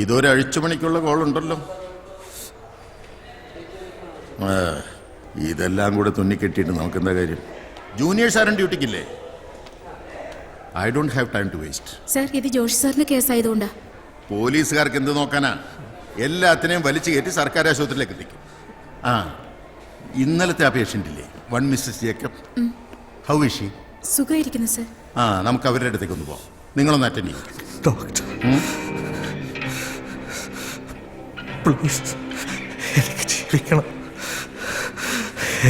ഇതൊരു അഴിച്ചുപണിക്കുള്ള കോളുണ്ടല്ലോ. ഇതെല്ലാം കൂടെ തുന്നിക്കെട്ടിയിട്ട് നമുക്കെന്താ കാര്യം? ജൂനിയേഴ്സ് ആരും ഡ്യൂട്ടിക്കില്ലേ? I don't have time to waste. Sir, ഇത് ജോഷി സാറിന്റെ കേസായതുകൊണ്ടാ. പോലീസുകാർക്ക് എന്ത് നോക്കാനാ? എല്ലാത്തിനെയും വലിച്ചു കയറ്റി സർക്കാർ ആശുപത്രിയിലേക്ക് എത്തിക്കും. ഇന്നലത്തെ ആ പേഷ്യൻ്റ് ഇല്ലേ, 1 Mrs Jacob, how is she? സുഖമായിരിക്കുന്നു സർ. നമുക്ക് അവരുടെ അടുത്തേക്ക് ഒന്ന് പോവാം. നിങ്ങളൊന്ന് അറ്റൻഡ് ചെയ്യും. ഡോക്ടർ പ്ലീസ്, എനിക്ക് ജീവിക്കണം.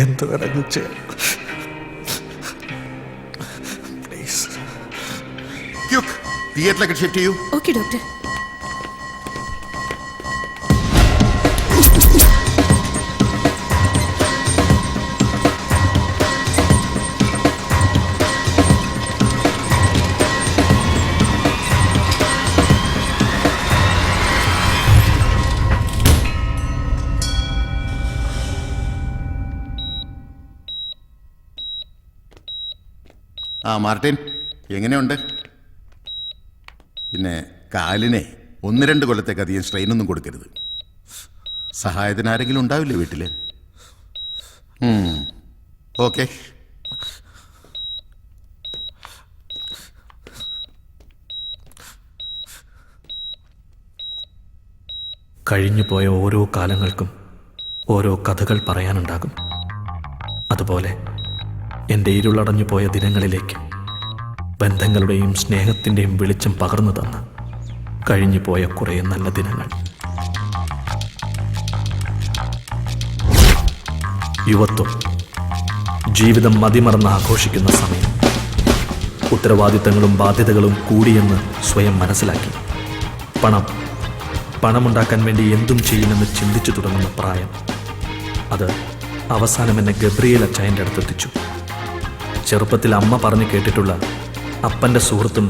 എന്ത് വേണമെങ്കിലും ചെയ്യാം. പ്ലീസ്. തിയേറ്ററിലേക്ക് ഷിഫ്റ്റ് ചെയ്യൂ. Okay doctor. മാർട്ടിൻ, എങ്ങനെയുണ്ട്? പിന്നെ കാലിനെ 1-2 കൊല്ലത്തേക്ക് അധികം സ്ട്രെയിനൊന്നും കൊടുക്കരുത്. സഹായത്തിന് ആരെങ്കിലും ഉണ്ടാവില്ലേ വീട്ടിൽ? ഓക്കെ. കഴിഞ്ഞുപോയ ഓരോ കാലങ്ങൾക്കും ഓരോ കഥകൾ പറയാനുണ്ടാകും. അതുപോലെ എൻ്റെ ഇരുളടഞ്ഞു പോയ ദിനങ്ങളിലേക്ക് ബന്ധങ്ങളുടെയും സ്നേഹത്തിൻ്റെയും വെളിച്ചം പകർന്നു തന്ന കഴിഞ്ഞുപോയ കുറേ നല്ല ദിനങ്ങൾ. യുവത്വം, ജീവിതം മതിമറന്ന് ആഘോഷിക്കുന്ന സമയം, ഉത്തരവാദിത്തങ്ങളും ബാധ്യതകളും കൂടിയെന്ന് സ്വയം മനസ്സിലാക്കി പണമുണ്ടാക്കാൻ വേണ്ടി എന്തും ചെയ്യുമെന്ന് ചിന്തിച്ചു തുടങ്ങുന്ന പ്രായം. അത് അവസാനം എന്നെ ഗബ്രിയേൽ അച്ചായൻ്റെ അടുത്തെത്തിച്ചു. ചെറുപ്പത്തിൽ അമ്മ പറഞ്ഞു കേട്ടിട്ടുള്ള അപ്പൻ്റെ സുഹൃത്തും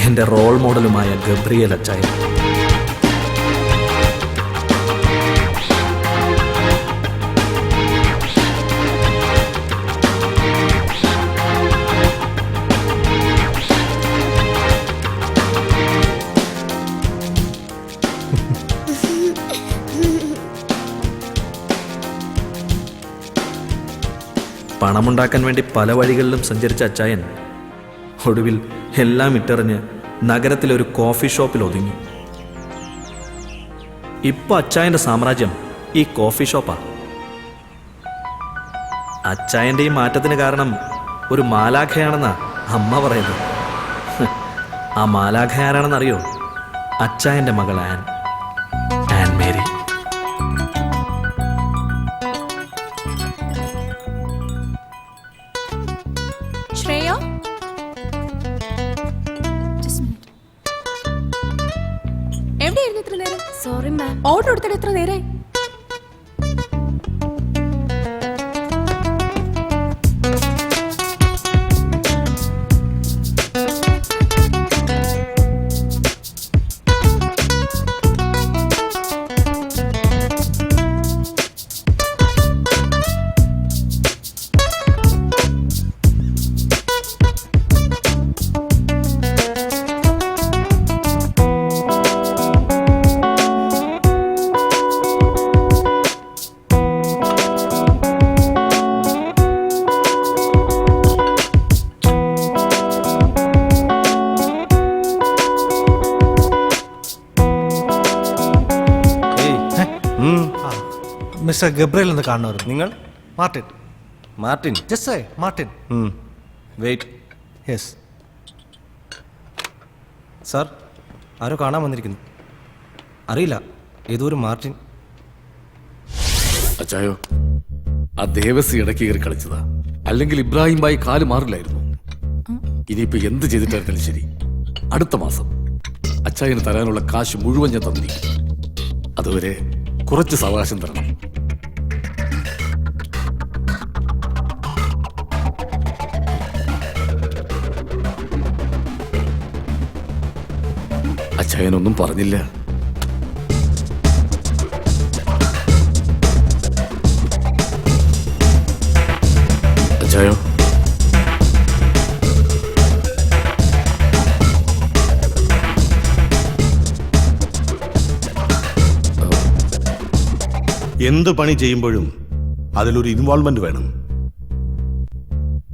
എൻ്റെ റോൾ മോഡലുമായ ഗബ്രിയേൽ അച്ചായൻ. പണമുണ്ടാക്കാൻ വേണ്ടി പല വഴികളിലും സഞ്ചരിച്ച അച്ചായൻ ഒടുവിൽ എല്ലാം ഇട്ടെറിഞ്ഞ് നഗരത്തിലൊരു കോഫി ഷോപ്പിൽ ഒതുങ്ങി. ഇപ്പൊ അച്ചായൻ്റെ സാമ്രാജ്യം ഈ കോഫി ഷോപ്പാ. അച്ചായൻ്റെ ഈ മാറ്റത്തിന് കാരണം ഒരു മാലാഖയാണെന്നാ അമ്മ പറയുന്നത്. ആ മാലാഖ ആരാണെന്നറിയോ? അച്ചായൻ്റെ മകൾ Ann Mary. Sorry ma'am, order എടുത്തിട്ട് എത്ര നേരെ? മിസ്റ്റർ ഗബ്രിയേൽ എന്ന് കാണുമായിരുന്നു. നിങ്ങൾ? Martin. Just Martin. Wait. Yes sir, ആരോ കാണാൻ വന്നിരിക്കുന്നു. അറിയില്ല, ഏതോ ഒരു മാർട്ടിൻ. അച്ചായോ, ആ ദേവസി ഇടയ്ക്ക് കയറി കളിച്ചതാ. അല്ലെങ്കിൽ ഇബ്രാഹിം ബായി കാല് മാറില്ലായിരുന്നു. ഇനിയിപ്പോ എന്ത് ചെയ്തിട്ടായിരുന്നാലും ശരി, അടുത്ത മാസം അച്ചായന് തരാനുള്ള കാശ് മുഴുവൻ ഞാൻ തന്നിരിക്കും. അതുവരെ കുറച്ച് സാവകാശം തരണം. അച്ചായനൊന്നും പറഞ്ഞില്ല. അച്ചായോ, എന്ത് പണി ചെയ്യുമ്പോഴും അതിലൊരു ഇൻവോൾവ്മെന്റ് വേണം.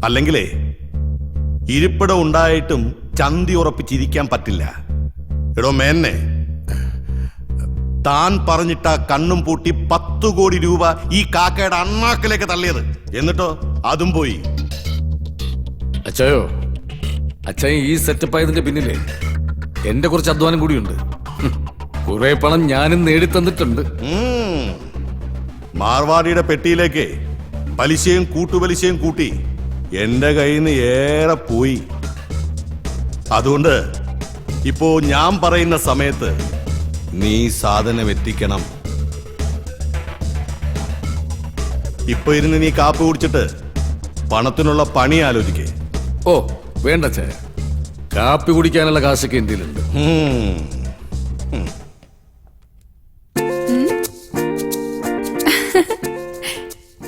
അല്ലെങ്കിലേ ഇരിപ്പിടം ഉണ്ടായിട്ടും ചന്തി ഉറപ്പിച്ചിരിക്കാൻ പറ്റില്ല. എടോ മേന്നെ, താൻ പറഞ്ഞിട്ട കണ്ണും പൂട്ടി 10 കോടി രൂപ ഈ കാക്കയുടെ അണ്ണാക്കിലേക്ക് തള്ളിയത്. എന്നിട്ടോ അതും പോയി. അച്ചായോ, അച്ചായൻ ഈ സെറ്റപ്പ് ആയതിന്റെ പിന്നിലെ എന്റെ കുറച്ച് അധ്വാനം കൂടിയുണ്ട്. കുറെ പണം ഞാനും നേടിത്തന്നിട്ടുണ്ട്. മാർവാടിയുടെ പെട്ടിയിലേക്ക് പലിശയും കൂട്ടുപലിശയും കൂട്ടി എന്റെ കയ്യിൽ നിന്ന് ഏറെ പോയി. അതുകൊണ്ട് ഇപ്പോ ഞാൻ പറയുന്ന സമയത്ത് നീ സാധനം എത്തിക്കണം. ഇപ്പൊ ഇരുന്ന് നീ കാപ്പ് കുടിച്ചിട്ട് പണത്തിനുള്ള പണി ആലോചിക്കേ. ഓ വേണ്ട അച്ചായ, കാപ്പി കുടിക്കാനുള്ള കാശൊക്കെ എന്തിലുണ്ട്.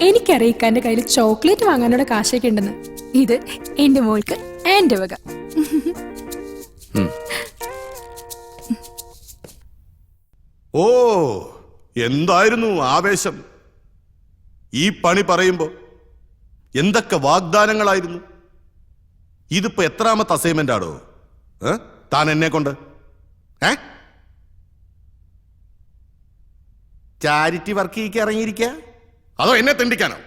എനിക്കറിയിക്കാന്റെ കയ്യിൽ ചോക്ലേറ്റ് വാങ്ങാനുള്ള കാശൊക്കെ ഉണ്ടെന്ന്. ഇത് എന്റെ മോൾക്ക് എന്റെ വക. ഓ, എന്തായിരുന്നു ആവേശം ഈ പണി പറയുമ്പോ! എന്തൊക്കെ വാഗ്ദാനങ്ങളായിരുന്നു. ഇതിപ്പോ എത്രാമത്തെ അസൈൻമെന്റ് ആടോ താൻ എന്നെ കൊണ്ട്? ചാരിറ്റി വർക്ക് ഇറങ്ങിയിരിക്ക, അതോ എന്നെ തെണ്ടിക്കാനോ?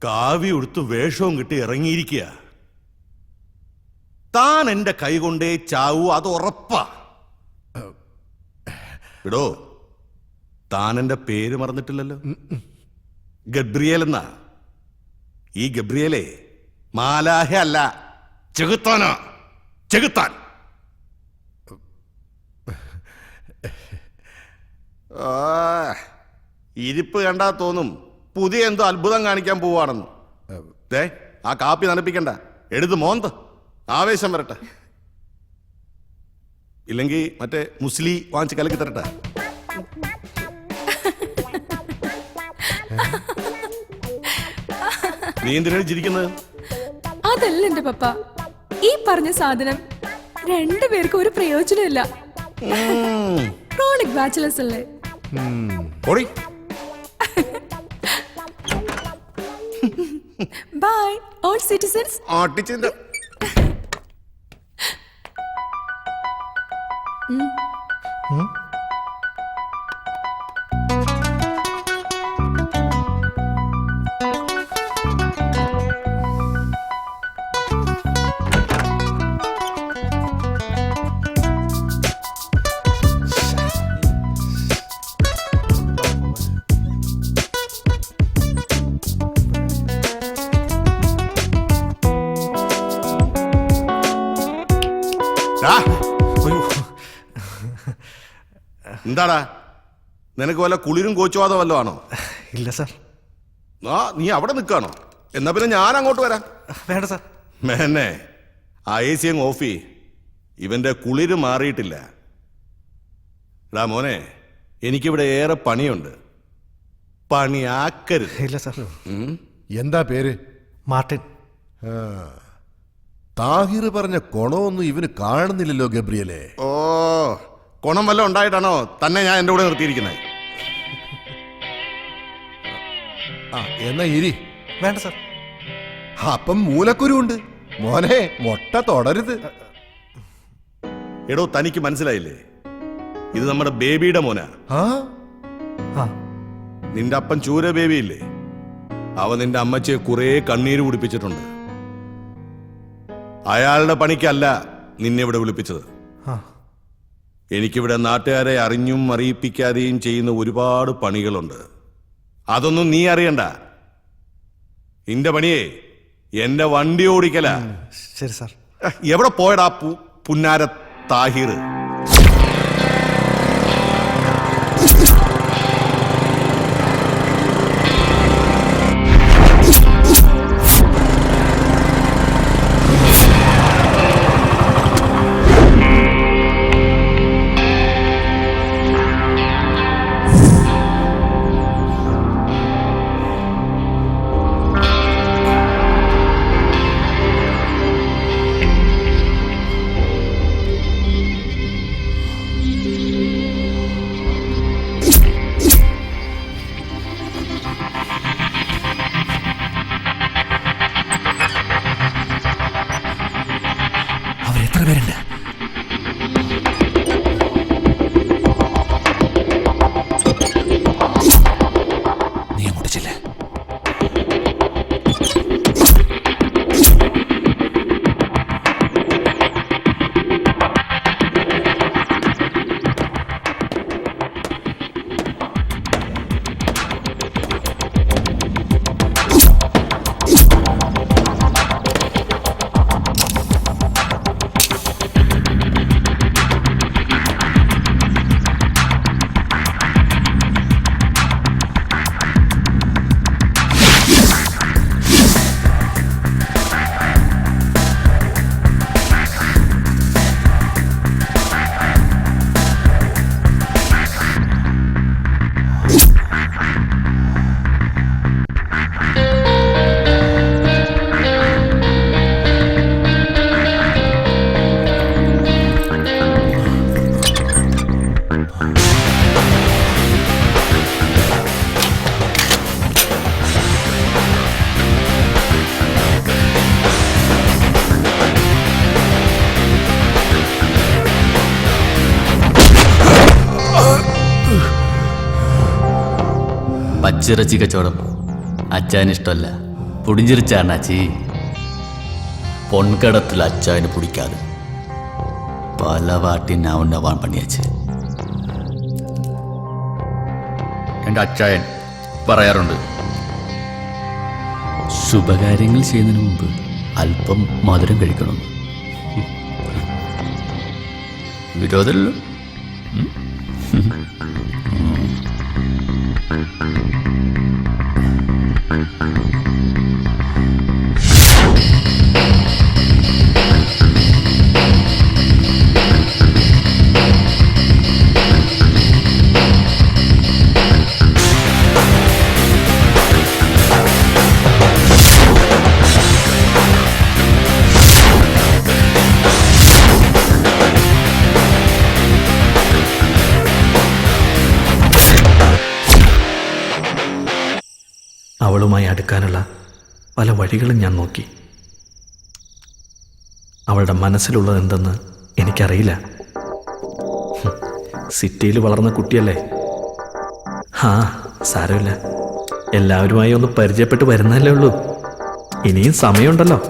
കാവി ഉടുത്ത് വേഷവും കിട്ടി ഇറങ്ങിയിരിക്കുക. താൻ എന്റെ കൈ കൊണ്ടേ ചാവൂ, അത് ഉറപ്പാ. ഇടോ, താൻ എന്റെ പേര് മറന്നിട്ടില്ലല്ലോ. ഗബ്രിയേൽ എന്നാ. ഈ ഗബ്രിയേലേ മാലാഹ അല്ല, ചെകുത്താനാ. ചെകുത്താൻ. ഇരിപ്പ് കണ്ടാ തോന്നും പുതിയ എന്തോ അത്ഭുതം കാണിക്കാൻ പോവാണെന്ന്. ദേ, ആ കാപ്പി നനപ്പിക്കണ്ട, എടുത്ത് മോന്ത്. ആവേശം വരട്ടെ. ഇല്ലെങ്കിൽ മറ്റേ മുസ്ലി വാങ്ങിച്ച് കലക്കി തരട്ടെ. നീ എന്തിനാണ് ചിരിക്കുന്നത്? അതല്ല എന്റെ പപ്പ, ഈ പറഞ്ഞ സാധനം രണ്ടുപേർക്കും ഒരു പ്രയോജനമില്ല. ക്രോണിക് ബാച്ചിലേഴ്സ് അല്ലേ? ഓടി. By all citizens. ആട്ടിച്ചിന്റെ എന്താടാ, നിനക്ക് വല്ല കുളിരും കോച്ചുവാദം വല്ലോ ആണോ? ഇല്ല സാർ. നീ അവിടെ നിൽക്കാണോ? എന്നാ പിന്നെ ഞാൻ അങ്ങോട്ട് വരാം. വേണ്ട സാർ. മേന്നെ, ആ AC അങ്ങ് ഓഫ് ചെയ്യ്. ഇവന്റെ കുളിര് മാറിയിട്ടില്ല. എടാ മോനെ, എനിക്കിവിടെ ഏറെ പണിയുണ്ട്. പണിയാക്കരുത്. ഇല്ല സാർ. എന്താ പേര്? മാർട്ടിൻ. താഹിർ പറഞ്ഞ കൊണമൊന്നും ഇവന് കാണുന്നില്ലല്ലോ ഗബ്രിയലെ. ഓ, കൊണം വല്ലതും ഉണ്ടായിട്ടാണോ തന്നെ ഞാൻ എൻ്റെ കൂടെ നിർത്തിയിരിക്കുന്നത്? എന്നാ ഇരി. വേണ്ട സാർ. അപ്പം മൂലക്കുരുണ്ട് മോനെ, മൊട്ട തുടരുത്. എടോ, തനിക്ക് മനസ്സിലായില്ലേ? ഇത് നമ്മുടെ ബേബിയുടെ മോനാ. ആ, നിന്റെ അപ്പൻ ചൂര ബേബിയില്ലേ, അവ നിന്റെ അമ്മച്ചിയെ കുറെ കണ്ണീര് കുടിപ്പിച്ചിട്ടുണ്ട്. അയാളുടെ പണിക്കല്ല നിന്നെ ഇവിടെ വിളിപ്പിച്ചത്. ആ എനിക്കിവിടെ നാട്ടുകാരെ അറിഞ്ഞും അറിയിപ്പിക്കാതെയും ചെയ്യുന്ന ഒരുപാട് പണികളുണ്ട്. അതൊന്നും നീ അറിയണ്ട. നിന്റെ പണിയേ എന്റെ വണ്ടി ഓടിക്കല. ശരി സാർ. എവിടെ പോയടാ പുന്നാര താഹിർ? അവരെത്ര പേരുണ്ട്? നീ അങ്ങോട്ട് ചെല്ലേ. പച്ചിറച്ചി കച്ചവടം അച്ചായന് ഇഷ്ടമല്ല. പുടിഞ്ചിരിച്ചാണാച്ചി. പൊൻകടത്തിൽ അച്ചായന് പിടിക്കാതെ പല വാട്ടി നവണ്ണവാൻ പണിയാച്ച്. എൻ്റെ അച്ചായൻ പറയാറുണ്ട്, ശുഭകാര്യങ്ങൾ ചെയ്യുന്നതിന് മുമ്പ് അല്പം മധുരം കഴിക്കണം. വിരോധമല്ലോ. അവളുമായി അടുക്കാനുള്ള പല വഴികളും ഞാൻ നോക്കി. അവളുടെ മനസ്സിലുള്ളത് എന്തെന്ന് എനിക്കറിയില്ല. സിറ്റിയിൽ വളർന്ന കുട്ടിയല്ലേ. സാരമില്ല, എല്ലാവരുമായി ഒന്ന് പരിചയപ്പെട്ട് വരുന്നല്ലേ ഉള്ളൂ. ഇനിയും സമയമുണ്ടല്ലോ.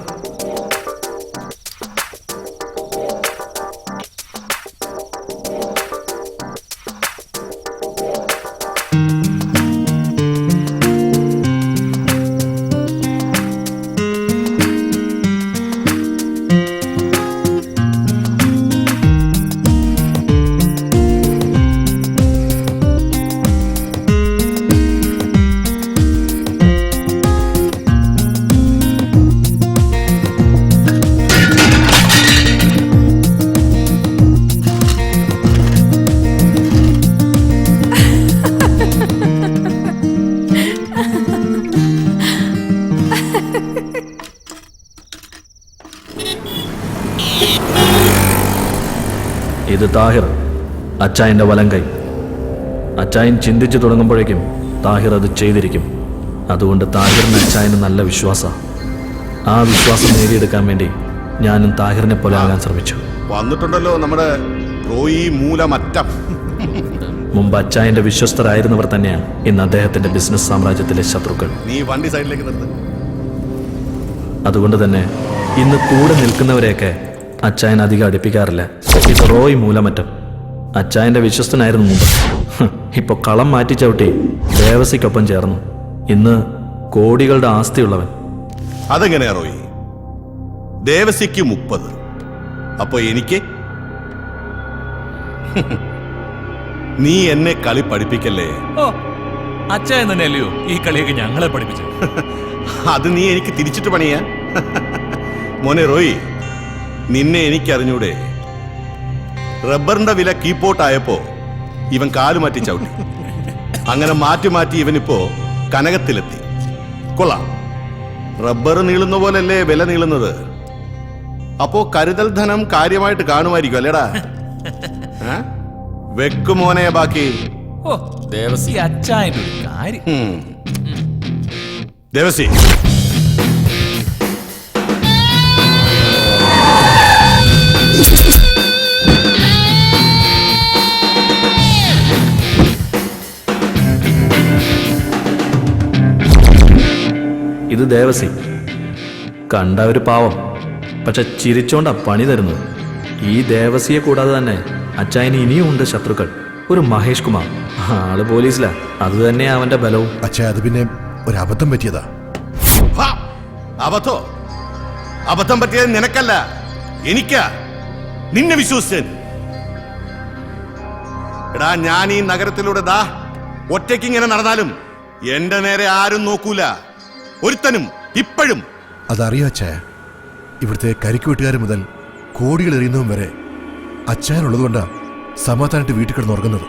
ഇത് താഹിർ, അച്ചായൻ്റെ വലങ്കൈ. അച്ചായൻ ചിന്തിച്ചു തുടങ്ങുമ്പോഴേക്കും താഹിർ അത് ചെയ്തിരിക്കും. അതുകൊണ്ട് താഹിറിന് അച്ചായന് നല്ല വിശ്വാസം. ആ വിശ്വാസം നേടിയെടുക്കാൻ വേണ്ടി ഞാനും താഹിറിനെ പോലെ ആകാൻ ശ്രമിച്ചു. വന്നിട്ടുണ്ടല്ലോ നമ്മുടെ റോയി മൂലമറ്റം. മുമ്പ് അച്ചായൻ്റെ വിശ്വസ്തരായിരുന്നവർ തന്നെയാണ് ഇന്ന് അദ്ദേഹത്തിൻ്റെ ബിസിനസ് സാമ്രാജ്യത്തിലെ ശത്രുക്കൾ. നീ വണ്ടി സൈഡിലേക്ക് നിർത്ത്. അതുകൊണ്ട് തന്നെ ഇന്ന് കൂടെ നിൽക്കുന്നവരെയൊക്കെ അച്ചായൻ അധികം അടുപ്പിക്കാറില്ല. ഇത് റോയ് മൂലമറ്റം. അച്ചായന്റെ വിശ്വസ്തനായിരുന്നു മുമ്പ്. ഇപ്പൊ കളം മാറ്റി ചവിട്ടി ദേവസിക്കൊപ്പം ചേർന്നു. ഇന്ന് കോടികളുടെ ആസ്തിയുള്ളവൻ. അതെങ്ങനെയാ റോയി? ദേവസിക്ക് 30, അപ്പൊ എനിക്ക്? നീ എന്നെ കളി പഠിപ്പിക്കല്ലേ. ഓ അച്ചായൻ തന്നെയല്ലയോ ഈ കളിയൊക്കെ ഞങ്ങളെ പഠിപ്പിച്ചു. അത് നീ എനിക്ക് തിരിച്ചിട്ട് പണിയാ. മോനെ റോയി, നിന്നെ എനിക്കറിഞ്ഞൂടെ? റബ്ബറിന്റെ വില കീപ്പോട്ടായപ്പോ ഇവൻ കാലു മാറ്റി ചവിട്ടി. അങ്ങനെ മാറ്റി മാറ്റി ഇവനിപ്പോ കനകത്തിലെത്തി. കൊള്ളാം. റബ്ബർ നീളുന്ന പോലല്ലേ വില നീളുന്നത്. അപ്പോ കരുതൽ ധനം കാര്യമായിട്ട് കാണുമായിരിക്കും അല്ലേടാ? വെക്കുമോനെ ബാക്കി. ഓ ദേവസി അച്ചായന്റെ ഒരു കാര്യം. ദേവസി, ഇത് ദേവസി. കണ്ട ഒരു പാവം, പക്ഷെ ചിരിച്ചോണ്ടാ പണി തരുന്നത്. ഈ ദേവസിയെ കൂടാതെ തന്നെ അച്ചായന് ഇനിയും ഉണ്ട് ശത്രുക്കൾ. ഒരു മഹേഷ് കുമാർ, ആള് പോലീസിലാ. അത് തന്നെ അവന്റെ ബലവും. അച്ഛാ, അത് പിന്നെ ഒരു അബദ്ധം പറ്റിയതാ. അബദ്ധം പറ്റിയത് നിനക്കല്ല, എനിക്കാ. നിന്നെ വിശ്വസിച്ചൻ. എടാ, ഞാൻ ഈ നഗരത്തിലൂടെ ദാ ഒറ്റയ്ക്ക് ഇങ്ങനെ നടന്നാലും എന്റെ നേരെ ആരും നോക്കൂല, ഒരുത്തനും. ഇപ്പോഴും അതറിയാം അച്ഛാ. ഇവിടുത്തെ കരിക്കുവെട്ടുകാർ മുതൽ കോടികൾ എറിയുന്നതും വരെ അച്ഛനുള്ളതുകൊണ്ടാ സമാധാനമായിട്ട് വീട്ടിൽ കിടന്ന് ഉറങ്ങുന്നത്.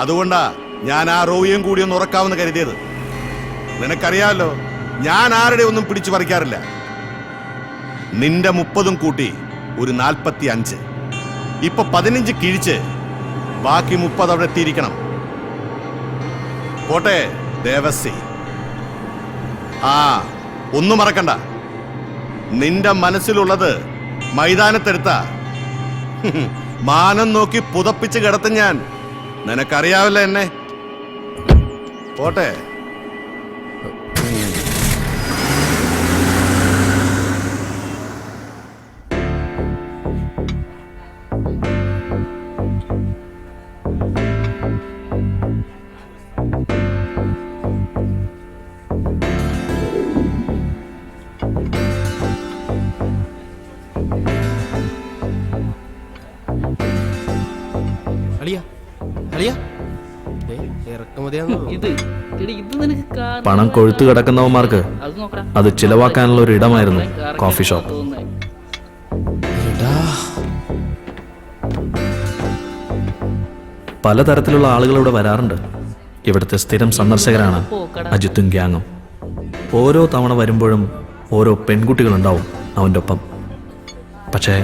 അതുകൊണ്ടാ ഞാൻ ആ റോയിയും കൂടി ഒന്ന് ഉറക്കാമെന്ന് കരുതിയത്. നിനക്കറിയാമല്ലോ, ഞാൻ ആരുടെ ഒന്നും പിടിച്ചു പറിക്കാറില്ല. നിന്റെ 30 കൂട്ടി ഒരു 45. ഇപ്പൊ 15 കിഴിച്ച് ബാക്കി 30 അവിടെ എത്തിയിരിക്കണം. പോട്ടെ ദേവസി. ഒന്നും മറക്കണ്ട, നിന്റെ മനസ്സിലുള്ളത് മൈതാനത്തെടുത്ത മാനം നോക്കി പുതപ്പിച്ച് കിടത്തും ഞാൻ. നിനക്കറിയാവില്ല എന്നെ. പോട്ടെ. പണം കൊഴുത്തു കിടക്കുന്നവന്മാർക്ക് അത് ചിലവാക്കാനുള്ള ഒരു ഇടമായിരുന്നു കോഫി ഷോപ്പ്. പലതരത്തിലുള്ള ആളുകൾ ഇവിടെ വരാറുണ്ട്. ഇവിടുത്തെ സ്ഥിരം സന്ദർശകരാണ് അജിത്തും ഗ്യാങ്ങും. ഓരോ തവണ വരുമ്പോഴും ഓരോ പെൺകുട്ടികളുണ്ടാവും അവൻ്റെ ഒപ്പം. പക്ഷേ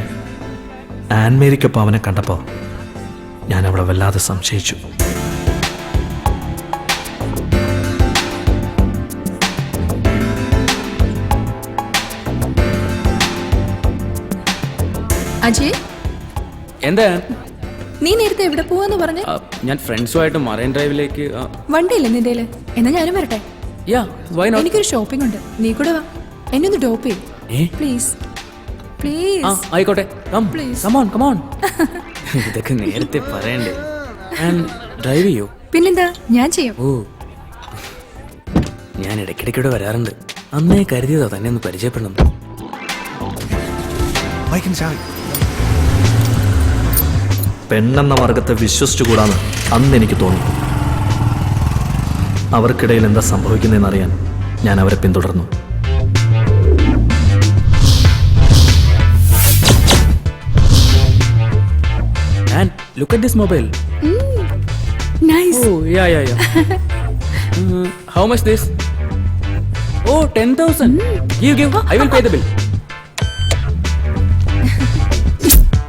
ആൻമേരിക്കൊപ്പം അവനെ കണ്ടപ്പോൾ ഞാൻ അവളെ വല്ലാതെ സംശയിച്ചു. അജയ്, എന്താ നീ നേരത്തെ എവിടെ പോവാന്ന് പറഞ്ഞ? ഞാൻ ഫ്രണ്ട്സുമായിട്ട് മറൈൻ ഡ്രൈവിലേക്ക്. വണ്ടിയില്ലേ നിന്റെയില്? എന്നാ ഞാനും വരട്ടെ. എനിക്കൊരു ഷോപ്പിംഗ് ഉണ്ട്, നീ കൂടെ വാ. എന്നെ ഒന്ന് ഡ്രോപ്പ് ചെയ്യും പ്ലീസ്. പ്ലീസ്. ആയിക്കോട്ടെ. പ്ലീസ്. ഇതൊക്കെ നേരത്തെ പറയണ്ടേ? ഡ്രൈവ് ചെയ്യോ? പിന്നെന്താ, ഞാൻ ചെയ്യാം. ഓ, ഞാൻ ഇടയ്ക്കിടയ്ക്കൂടെ വരാറുണ്ട്. അന്നേ കരുതിയതാ തന്നെ ഒന്ന് പരിചയപ്പെടണം. പെണ്ണെന്ന വർഗത്തെ വിശ്വസിച്ചുകൂടാന്ന് അന്ന് എനിക്ക് തോന്നി. അവർക്കിടയിൽ എന്താ സംഭവിക്കുന്നതെന്നറിയാൻ ഞാൻ അവരെ പിന്തുടർന്നു. Look at this mobile. Nice. Oh, yeah. How much this? Oh, 10,000. Give. I will pay the bill.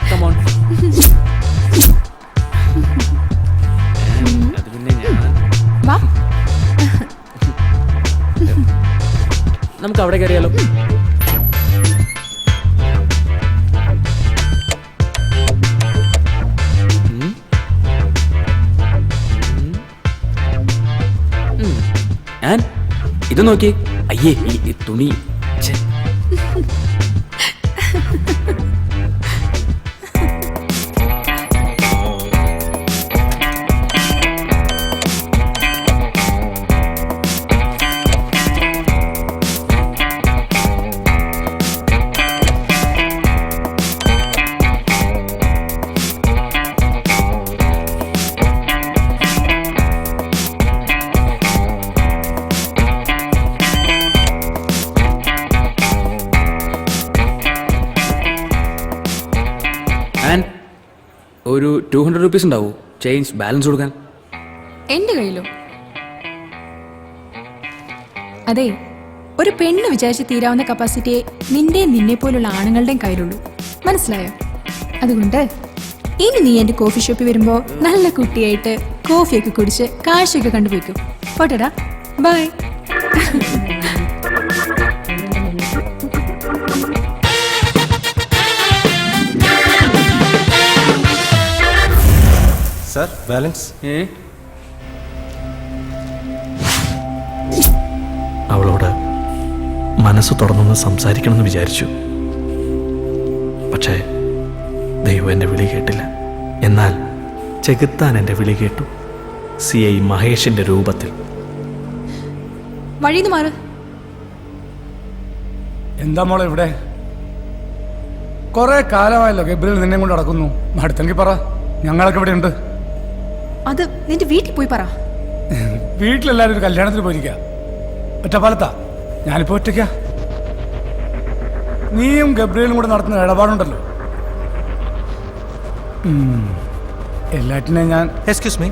Come on. വാ. നമുക്ക് അവിടെ കയറിയാലോ? ഇത് നോക്കി. അയ്യേ, ഈ തുണി. ആൻഡ് ഒരു 200 റുപ്പീസ് ഉണ്ടാവൂ ചേഞ്ച് ബാലൻസ് കൊടുക്കാൻ? എന്റെ കയ്യിലോ? അതെ, ഒരു പെണ്ണ് വിചാരിച്ച് തീരാവുന്ന കപ്പാസിറ്റിയെ നിന്നെ പോലുള്ള ആണുങ്ങളുടെയും കയ്യിലുള്ളൂ. മനസ്സിലായോ? അതുകൊണ്ട് ഇനി നീ എന്റെ കോഫി ഷോപ്പിൽ വരുമ്പോ നല്ല കുട്ടിയായിട്ട് കോഫിയൊക്കെ കുടിച്ച് കാഴ്ചയൊക്കെ കണ്ടുപോയിക്കും. പോട്ടെടാ, ബൈ. Sir, balance. അവളോട് മനസ്സ് തുറന്നൊന്ന് സംസാരിക്കണമെന്ന് വിചാരിച്ചു. പക്ഷേ ദൈവം എൻ്റെ വിളി കേട്ടില്ല. എന്നാൽ ചെകുത്താൻ എൻ്റെ വിളി കേട്ടു. CI മഹേഷിന്റെ രൂപത്തിൽ. വഴിന്ന് മാറ്. എന്താ മോളെ ഇവിടെ? കുറെ കാലമായല്ലോ ഗബ്രിയേൽ നിന്നെ കൊണ്ട് നടക്കുന്നു. അടുത്തെങ്കിൽ പറ, ഞങ്ങളൊക്കെ ഇവിടെ ഉണ്ട്. അത് നിന്റെ വീട്ടിൽ പോയി പറ. വീട്ടിലെല്ലാരും ഒരു കല്യാണത്തിന് പോയിരിക്ക. ഒറ്റപ്പാലത്താ, ഞാനിപ്പോ ഒറ്റയ്ക്ക. നീയും ഗബ്രിയേലും കൂടെ നടത്തുന്ന ഇടപാടുണ്ടല്ലോ, എല്ലാറ്റിനെയും ഞാൻ. എക്സ്ക്യൂസ് മീ,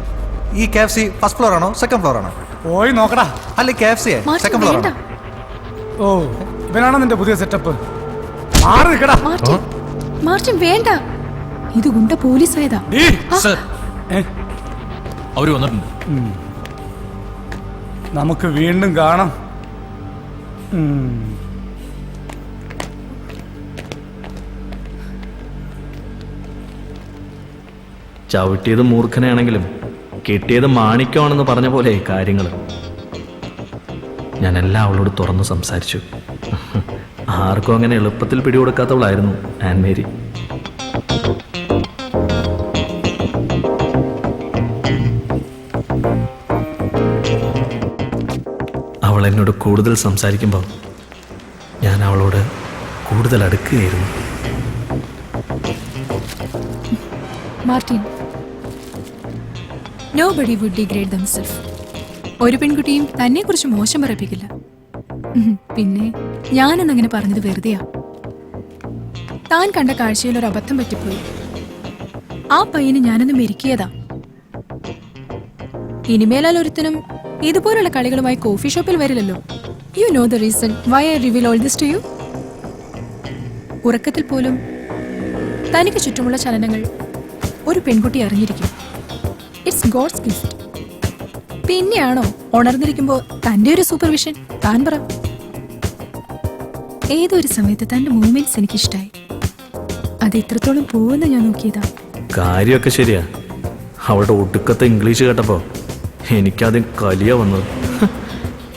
ഈ KFC ഫസ്റ്റ് ഫ്ലോർ ആണോ സെക്കൻഡ് ഫ്ലോർ ആണോ? പോയി നോക്കടാ. അല്ല, KFC സെക്കൻഡ് ഫ്ലോർ ആണോ? ഓ, ഇവനാണോ നിന്റെ പുതിയ സെറ്റപ്പ്? മാറി നിൽക്കടാ. മാർട്ടിൻ വേണ്ട, ഇത് ഗുണ്ട പോലീസ് ആയതാ. അവര് വന്നിട്ടുണ്ട്. നമുക്ക് വീണ്ടും കാണാം. ചവിട്ടിയത് മൂർഖനെയാണെങ്കിലും കിട്ടിയത് മാണിക്യമാണെന്ന് പറഞ്ഞ പോലെ കാര്യങ്ങൾ. ഞാനെല്ലാം അവളോട് തുറന്നു സംസാരിച്ചു. ആർക്കും അങ്ങനെ എളുപ്പത്തിൽ പിടികൊടുക്കാത്തവളായിരുന്നു ആൻമേരി. അവൾ എന്നോട് കൂടുതൽ സംസാരിക്കുമ്പോൾ ഞാൻ അവളോട് കൂടുതൽ അടുക്കുകയായിരുന്നു. Martin, nobody would degrade themselves. ഒരു പെൺകുട്ടിയും തന്നെ കുറിച്ച് മോശം പറയിപ്പിക്കില്ല. പിന്നെ ഞാനെന്നങ്ങനെ പറഞ്ഞത് വെറുതെയാ. താൻ കണ്ട കാഴ്ചയിൽ ഒരു അബദ്ധം പറ്റിപ്പോയി. ആ പയ്യന് ഞാനൊന്ന് മെരുക്കിയതാ. ഇനിമേലാൽ ഒരുത്തനും ഇതുപോലുള്ള കളികളുമായി കോഫി ഷോപ്പിൽ വരില്ലല്ലോ. You know the reason why I reveal all this to you. ഉറക്കത്തിൽ പോലും തനിക്ക് ചുറ്റുമുള്ള ചലനങ്ങൾ ഒരു പെൺകുട്ടി അറിഞ്ഞിരിക്കും. It's God's gift. പിന്നെയാണോ ഉണർന്നിരിക്കുമ്പോ തന്റെ ഒരു സൂപ്പർവിഷൻ? താൻ പറ. ഏതൊരു സമയത്ത് തന്റെ മൂവ്മെന്റ്സ് എനിക്കിഷ്ടായി. അത് എത്രത്തോളം പോവെന്ന് ഞാൻ നോക്കിയതാ. കാര്യമൊക്കെ ശരിയാ. അവളുടെ ഒടുക്കത്തെ ഇംഗ്ലീഷ് കേട്ടപ്പോ എനിക്കാദ്യം കലിയ വന്നത്.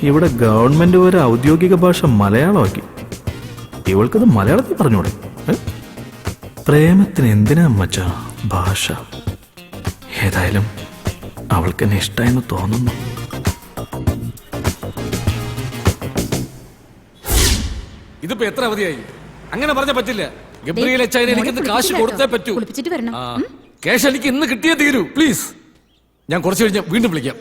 ഇവിടെ ഗവൺമെന്റ് ഒരു ഔദ്യോഗിക ഭാഷ മലയാളമാക്കി. ഇവൾക്കത് മലയാളത്തിൽ പറഞ്ഞൂടെ? പ്രേമത്തിന് എന്തിനാ മച്ചാ ഭാഷ? ഏതായാലും അവൾക്ക് എന്നെ ഇഷ്ടമായെന്ന് തോന്നുന്നു. ഇതിപ്പോ എത്ര അവധിയായി? അങ്ങനെ പറഞ്ഞ പറ്റില്ല. ഗബ്രിയേൽ അച്ചായന് എനിക്കിന്ന് കാശ് കൊടുത്തേ പറ്റൂ. ക്യാഷ് എനിക്ക് ഇന്ന് കിട്ടിയേ തീരൂ. പ്ലീസ്, ഞാൻ കുറച്ച് കഴിഞ്ഞ് വീണ്ടും വിളിക്കാം.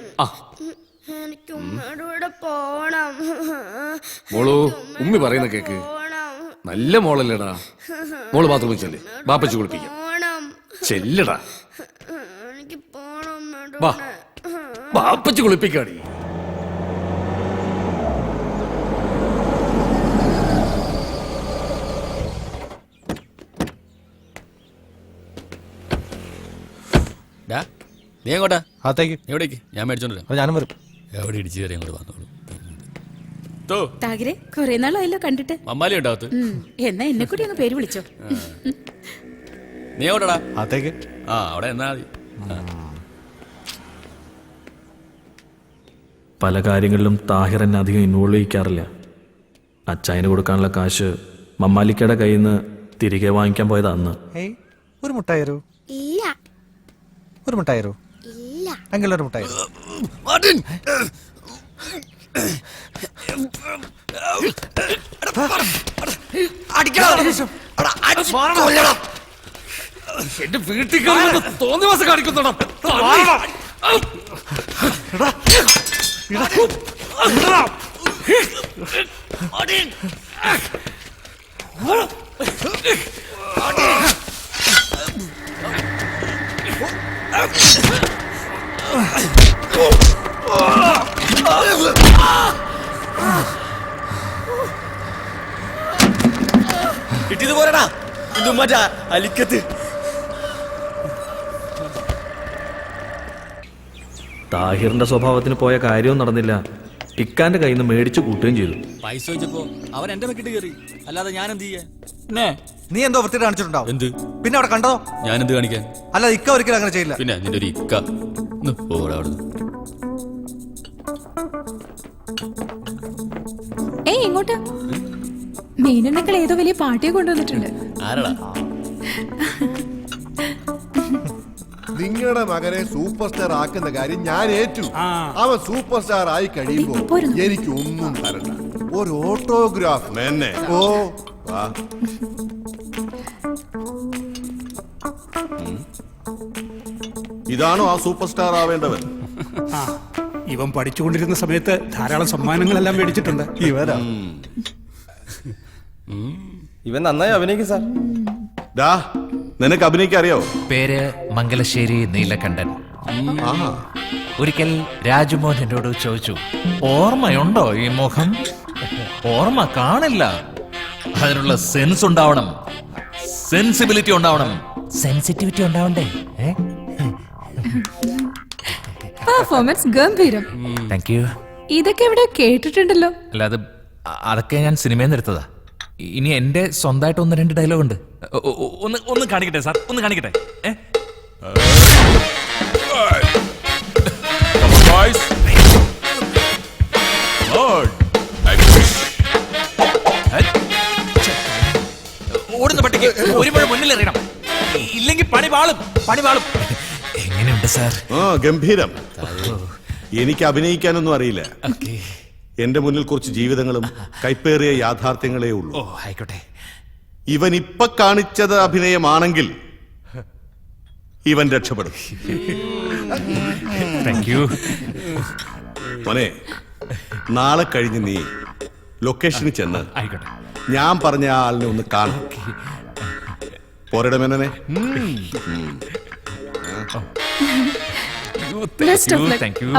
മോളു, ഉമ്മി പറയുന്ന കേക്ക്. നല്ല മോളല്ലേടാ. മോള് ബാത്റൂമിൽ ചെല്ല്, ബാപ്പച്ചി കുളിപ്പിക്കാം. ചെല്ലടാ, ബാപ്പച്ചി കുളിപ്പിക്കാടി. നീ എങ്ങോട്ടാ? അകത്തേക്ക്. എവിടേക്ക്? ഞാൻ മേടിച്ചോണ്ടിരാം. അത് ഞാനും വരും. എവിടെ ഇടിച്ചു കയറി അങ്ങോട്ട് വന്നോളൂ. കൊറേ നാളായല്ലോ കണ്ടിട്ട്. മമ്മാലി ഉണ്ടാവത്ത്. എന്നാ എന്നെ കൂടി ഒന്ന് പേര് വിളിച്ചോ. നീ എവിടെടാ? അകത്തേക്ക്. ആ, അവിടെ എന്നാ മതി. പല കാര്യങ്ങളിലും താഹിർ എന്നെ അധികം ഇൻവോൾവ് ചെയ്യിക്കാറില്ല. അച്ചായന് കൊടുക്കാനുള്ള കാശ് മമ്മാലിക്കയുടെ കയ്യിൽ നിന്ന് തിരികെ വാങ്ങിക്കാൻ പോയത് അന്ന്. ഒരു മുട്ടായിരോ? ഒരു മുട്ടായിരോ? എങ്കിൽ ഒരു മുട്ടായിരോ? എന്റെ വീട്ടിൽ തോന്നിയ മാസം കാണിക്കുന്നുണ്ടോ? മറ്റാ അലിക്കത്ത്. താഹിറിന്റെ സ്വഭാവത്തിന് പോയ കാര്യവും നടന്നില്ല. ഇക്കാന്റെ കയ്യിൽ നിന്ന് മേടിച്ചു കൂട്ടുകയും ചെയ്തു. പൈസ ചോദിച്ചപ്പോ അവൻ എന്റെ വെക്കിട്ട് കയറി. അല്ലാതെ ഞാൻ എന്ത് ചെയ്യാൻ? നീ എന്തോ വൃത്തി കാണിച്ചിട്ടുണ്ടാവും. എന്ത്? പിന്നെ അവിടെ കണ്ടോ? ഞാൻ എന്ത് കാണിക്കാൻ? അല്ല, ഇക്ക ഒരിക്കലും അങ്ങനെ ചെയ്യില്ല. പിന്നെ നിന്റെ ഒരു ഇക്ക അവിടുന്ന്. ഏയ് ഇങ്ങോട്ട്. മീനണ്ണക്കൾ ഏതോ വലിയ പാർട്ടിയെ കൊണ്ടുവന്നിട്ടുണ്ട്. ആരടാ? നിങ്ങളുടെ മകനെ സൂപ്പർ സ്റ്റാർ ആക്കുന്ന കാര്യം ഞാൻ ഏറ്റു. അവൻ സൂപ്പർ സ്റ്റാർ ആയി കഴിയുമ്പോ എനിക്ക് ഒന്നും തരണ്ട, ഒരു ഓട്ടോഗ്രാഫ്. മേന്നെ. ഓ വാ. ഇതാണോ ആ സൂപ്പർ സ്റ്റാർ ആവേണ്ടവൻ? ഇവൻ പഠിച്ചുകൊണ്ടിരുന്ന സമയത്ത് ധാരാളം സമ്മാനങ്ങളെല്ലാം മേടിച്ചിട്ടുണ്ട്. ഇവരാ. ഇവൻ നന്നായി അഭിനയിക്കും സാർ. ഡാ, നിനക്ക് അഭിനയിക്കാൻ അറിയോ? പേര് മംഗലശ്ശേരി നീലകണ്ഠൻ. ഒരിക്കൽ രാജുമോഹൻ എന്നോട് ചോദിച്ചു, ഓർമ്മയുണ്ടോ ഈ മുഖം? ഓർമ്മ കാണില്ല, അതിനുള്ള സെൻസ് ഉണ്ടാവണം, സെൻസിബിലിറ്റി ഉണ്ടാവണം. സെൻസിറ്റിവിറ്റി ഉണ്ടാവണ്ടേ? പെർഫോമൻസ് ഗംഭീരം. Thank you. ഇതൊക്കെ എവിടെ കേട്ടിട്ടുണ്ടല്ലോ. അല്ല, അതൊക്കെ ഞാൻ സിനിമയിൽ നിന്ന് എടുത്തതാ. ഇനി എന്റെ സ്വന്തമായിട്ട് 1-2 ഡയലോഗ് ഉണ്ട്. ഒന്ന് കാണിക്കട്ടെ സാർ, ഒന്ന് കാണിക്കട്ടെ. ഓടുന്ന പട്ടിക്ക് ഒരു മുഴ മുന്നിൽ എറിയണം, ഇല്ലെങ്കിൽ പണി പാളും. എങ്ങനെയുണ്ട് സാർ? ഗംഭീരം. എനിക്ക് അഭിനയിക്കാനൊന്നും അറിയില്ല. എന്റെ മുന്നിൽ കുറച്ച് ജീവിതങ്ങളും കൈപ്പേറിയ യാഥാർത്ഥ്യങ്ങളേ ഉള്ളൂ. ആയിക്കോട്ടെ. ഇവൻ ഇപ്പൊ കാണിച്ചത് അഭിനയമാണെങ്കിൽ ഇവൻ രക്ഷപ്പെടും. Thank you. മോനെ, നാളെ കഴിഞ്ഞ് നീ ലൊക്കേഷനിൽ ചെന്ന് ആയിക്കോട്ടെ. ഞാൻ പറഞ്ഞ ആ ആളിനെ ഒന്ന് കാണും. പോരടെ മേനനെ.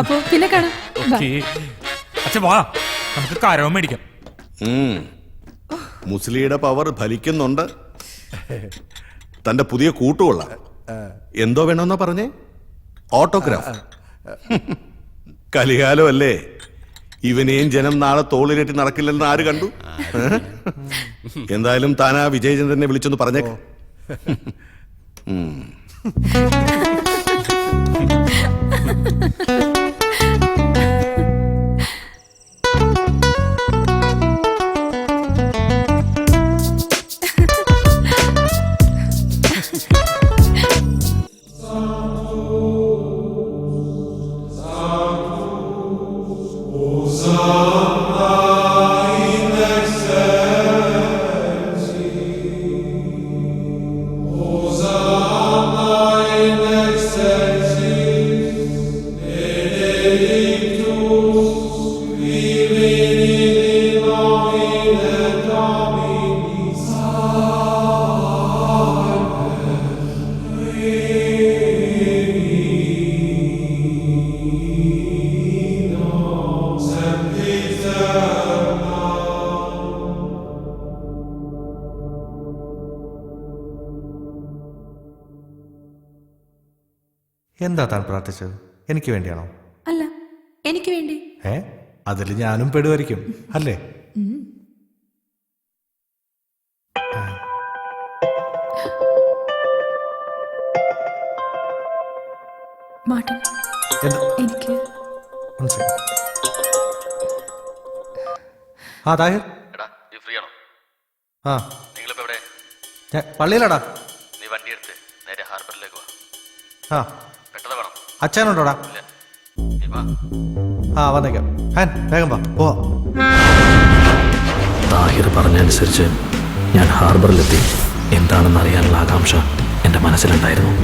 അപ്പൊ പിന്നെ കാണാം. നമുക്ക് കാരവും മേടിക്കാം. മുസ്ലിയുടെ പവർ ഫലിക്കുന്നുണ്ട്. തന്റെ പുതിയ കൂട്ടുകൊള്ള എന്തോ വേണമെന്നാ പറഞ്ഞേ? ഓട്ടോഗ്രാഫ്. കലികാലം അല്ലേ, ഇവനെയും ജനം നാളെ തോളിലേറ്റി നടക്കില്ലെന്ന് ആര് കണ്ടു? എന്തായാലും താനാ വിജയചന്ദ്രനെ വിളിച്ചൊന്ന് പറഞ്ഞേക്ക. എന്താ താൻ പ്രാർത്ഥിച്ചത്? എനിക്ക് വേണ്ടിയാണോ? അല്ല, എനിക്ക് വേണ്ടി. അതിൽ ഞാനും പെടുമായിരിക്കും അല്ലേ? മാർട്ടിൻ, എനിക്ക് താഹിർ. ഞാൻ പള്ളിയിലാടാ. നീ വണ്ടി എടുത്ത് നേരെ ഹാർബറിലേക്ക് വാ. പെട്ടെന്ന് വേണം. അച്ഛനുണ്ടോടാ? വന്നേക്കാം. വേഗം വാ. താഹിർ പറഞ്ഞനുസരിച്ച് ഞാൻ ഹാർബറിലെത്തി. എന്താണെന്ന് അറിയാനുള്ള ആകാംക്ഷ എൻ്റെ മനസ്സിലുണ്ടായിരുന്നു.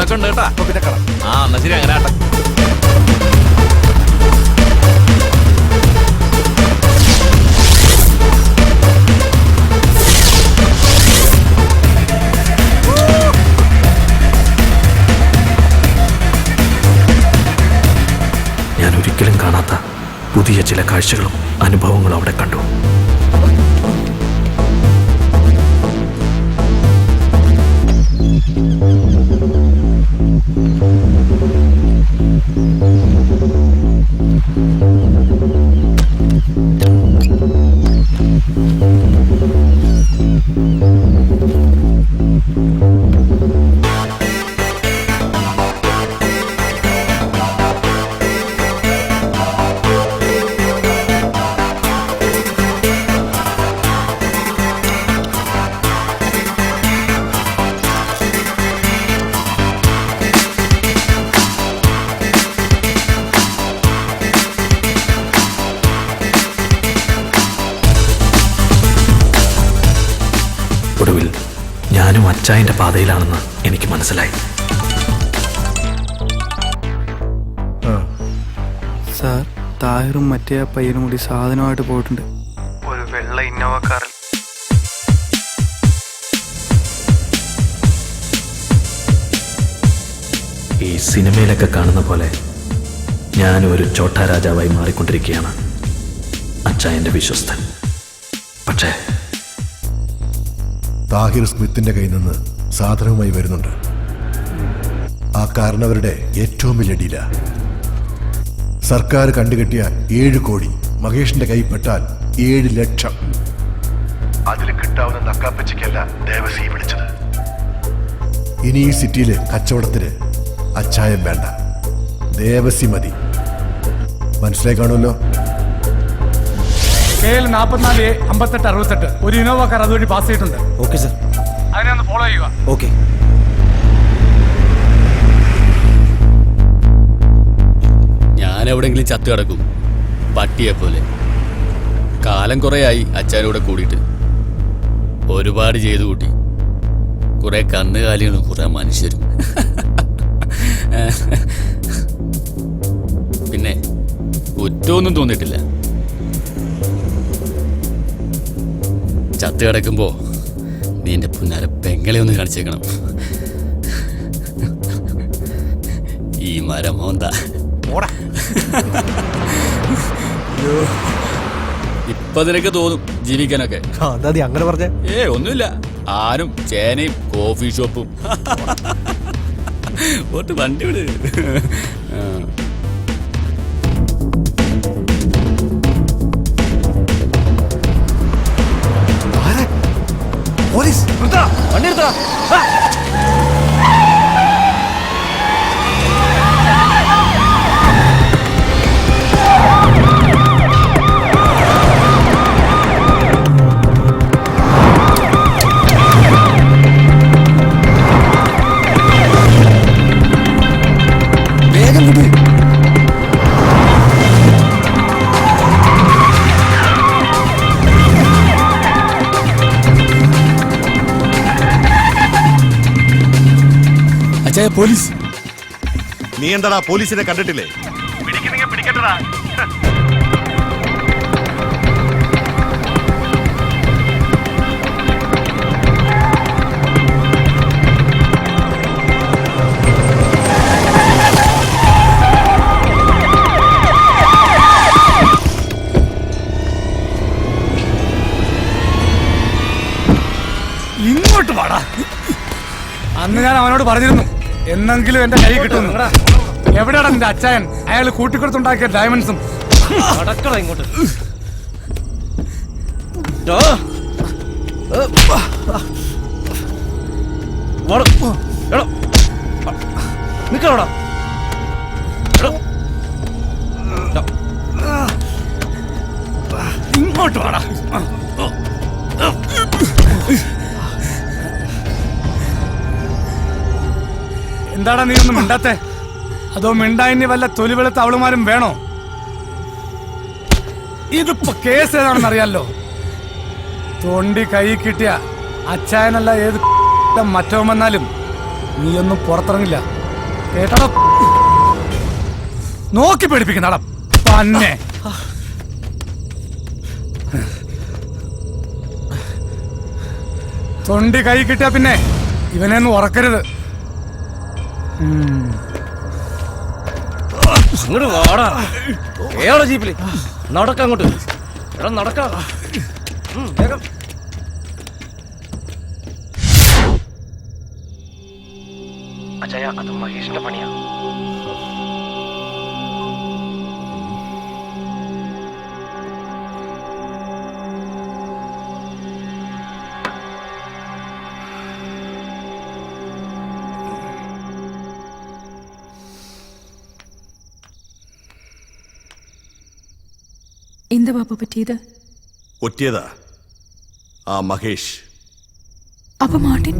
മോനൊക്കെ ഉണ്ട് കേട്ടാ. പിന്നെ കാണാം. ആ എന്നാ ശരി, അങ്ങനെ ആട്ടെ. ഞാൻ ഒരിക്കലും കാണാത്ത പുതിയ ചില കാഴ്ചകളും അനുഭവങ്ങളും അവിടെ കണ്ടു. ഒടുവിൽ ഞാനും അച്ചായന്റെ പാതയിലാണെന്ന് എനിക്ക് മനസ്സിലായി. സാർ, താഹിറും മറ്റേ ആ പയ്യനും കൂടി സാധനമായിട്ട് പോയിട്ടുണ്ട്. ഒരു വെള്ള ഇന്നോവ കാറിൽ. ഈ സിനിമയിലൊക്കെ കാണുന്ന പോലെ ഞാനും ഒരു ചോട്ടാ രാജാവായി മാറിക്കൊണ്ടിരിക്കുകയാണ്, അച്ചായന്റെ വിശ്വസ്തൻ. പക്ഷേ താഹിർ സ്മിത്തിന്റെ കയ്യിൽ നിന്ന് സാധനവുമായി വരുന്നുണ്ട്. ആ കാരണവരുടെ ഏറ്റവും വലിയ ഡീല. സർക്കാർ കണ്ടുകെട്ടിയ 7 കോടി മഹേഷിന്റെ കൈ പെട്ടാൽ 7 ലക്ഷം. അതിൽ കിട്ടാവുന്ന നക്കാപ്പച്ചയ്ക്കല്ല ദേവസി വിളിച്ചത്. ഇനി ഈ സിറ്റിയില് കച്ചവടത്തിന് അച്ചായം വേണ്ട, ദേവസി മതി. മനസ്സിലായി കാണുമല്ലോ. KL 44 58 68 ഒരു ഇന്നോവ കാർ അതുവഴി പാസ് ചെയ്തിട്ടുണ്ട്. Okay sir. അതിനെ ഒന്ന് ഫോളോ ചെയ്യുക. ഓക്കെ. ഞാൻ എവിടെയെങ്കിലും ചത്തു കിടക്കും, പട്ടിയെ പോലെ. കാലം കുറേയായി അച്ഛനൂടെ കൂടിയിട്ട്. ഒരുപാട് ചെയ്തു കൂട്ടി. കുറെ കന്നുകാലികളും കുറെ മനുഷ്യരും. പിന്നെ കുറ്റമൊന്നും തോന്നിയിട്ടില്ല. ചത്ത് കിടക്കുമ്പോ നിന്റെ പുന്നാര പെങ്ങളെ ഒന്ന് കാണിച്ചേക്കണം. ഈ മരം മോന്ത ഇപ്പൊ നിനക്ക് തോന്നും ജീവിക്കാനൊക്കെ. അങ്ങനെ പറഞ്ഞ ഒന്നുമില്ല, ആനും ചേനയും കോഫി ഷോപ്പും. ഒട്ട് വണ്ടി വിട്. പോലീസ് വണ്ടി എടുത്താ. വേഗം വിട്. പോലീസ്. നീ എന്താടാ പോലീസിനെ കണ്ടിട്ടില്ലേ? പിടിക്കട്ടടാ. ഇങ്ങോട്ട് വാടാ. അന്ന് ഞാൻ അവനോട് പറഞ്ഞിരുന്നു എന്നെങ്കിലും എന്റെ കൈ കിട്ടുന്നു. എവിടെയാണ് നിന്റെ അച്ചായൻ? അയാൾ കൂട്ടിക്കൊടുത്തുണ്ടാക്കിയ ഡയമണ്ട്സും. നടക്കടാ ഇങ്ങോട്ട്. നിക്കടാ. ഇങ്ങോട്ട് വാടാ. എന്താടാ നീ ഒന്നും മിണ്ടാത്തെ? അതോ മിണ്ടായിനി വല്ല തൊലി വെളുത്ത അവളുമാരും വേണോ? ഇതിപ്പോ കേസ് ഏതാണെന്ന് അറിയാലോ. തൊണ്ടി കൈ കിട്ടിയ അച്ചായനല്ല ഏത് മറ്റോ വന്നാലും നീയൊന്നും പുറത്തിറങ്ങില്ല കേട്ടോ. നോക്കി പേടിപ്പിക്കുന്നടാ പന്നെ. തൊണ്ടി കൈ കിട്ടിയ പിന്നെ ഇവനെ ഒന്നും ഉറക്കരുത്. അങ്ങോട്ട് വാടാ. ഏടാ ജീപ്പില് നടക്കാം അങ്ങോട്ട്. എടാ നടക്കാം. വേഗം. അച്ഛായ അത് മഹേഷിന്റെ പണിയാ. എന്താ പാപ്പ പറ്റിയത്? ഒറ്റിയതാ ആ മഹേഷ്. അപ്പൊ മാർട്ടിൻ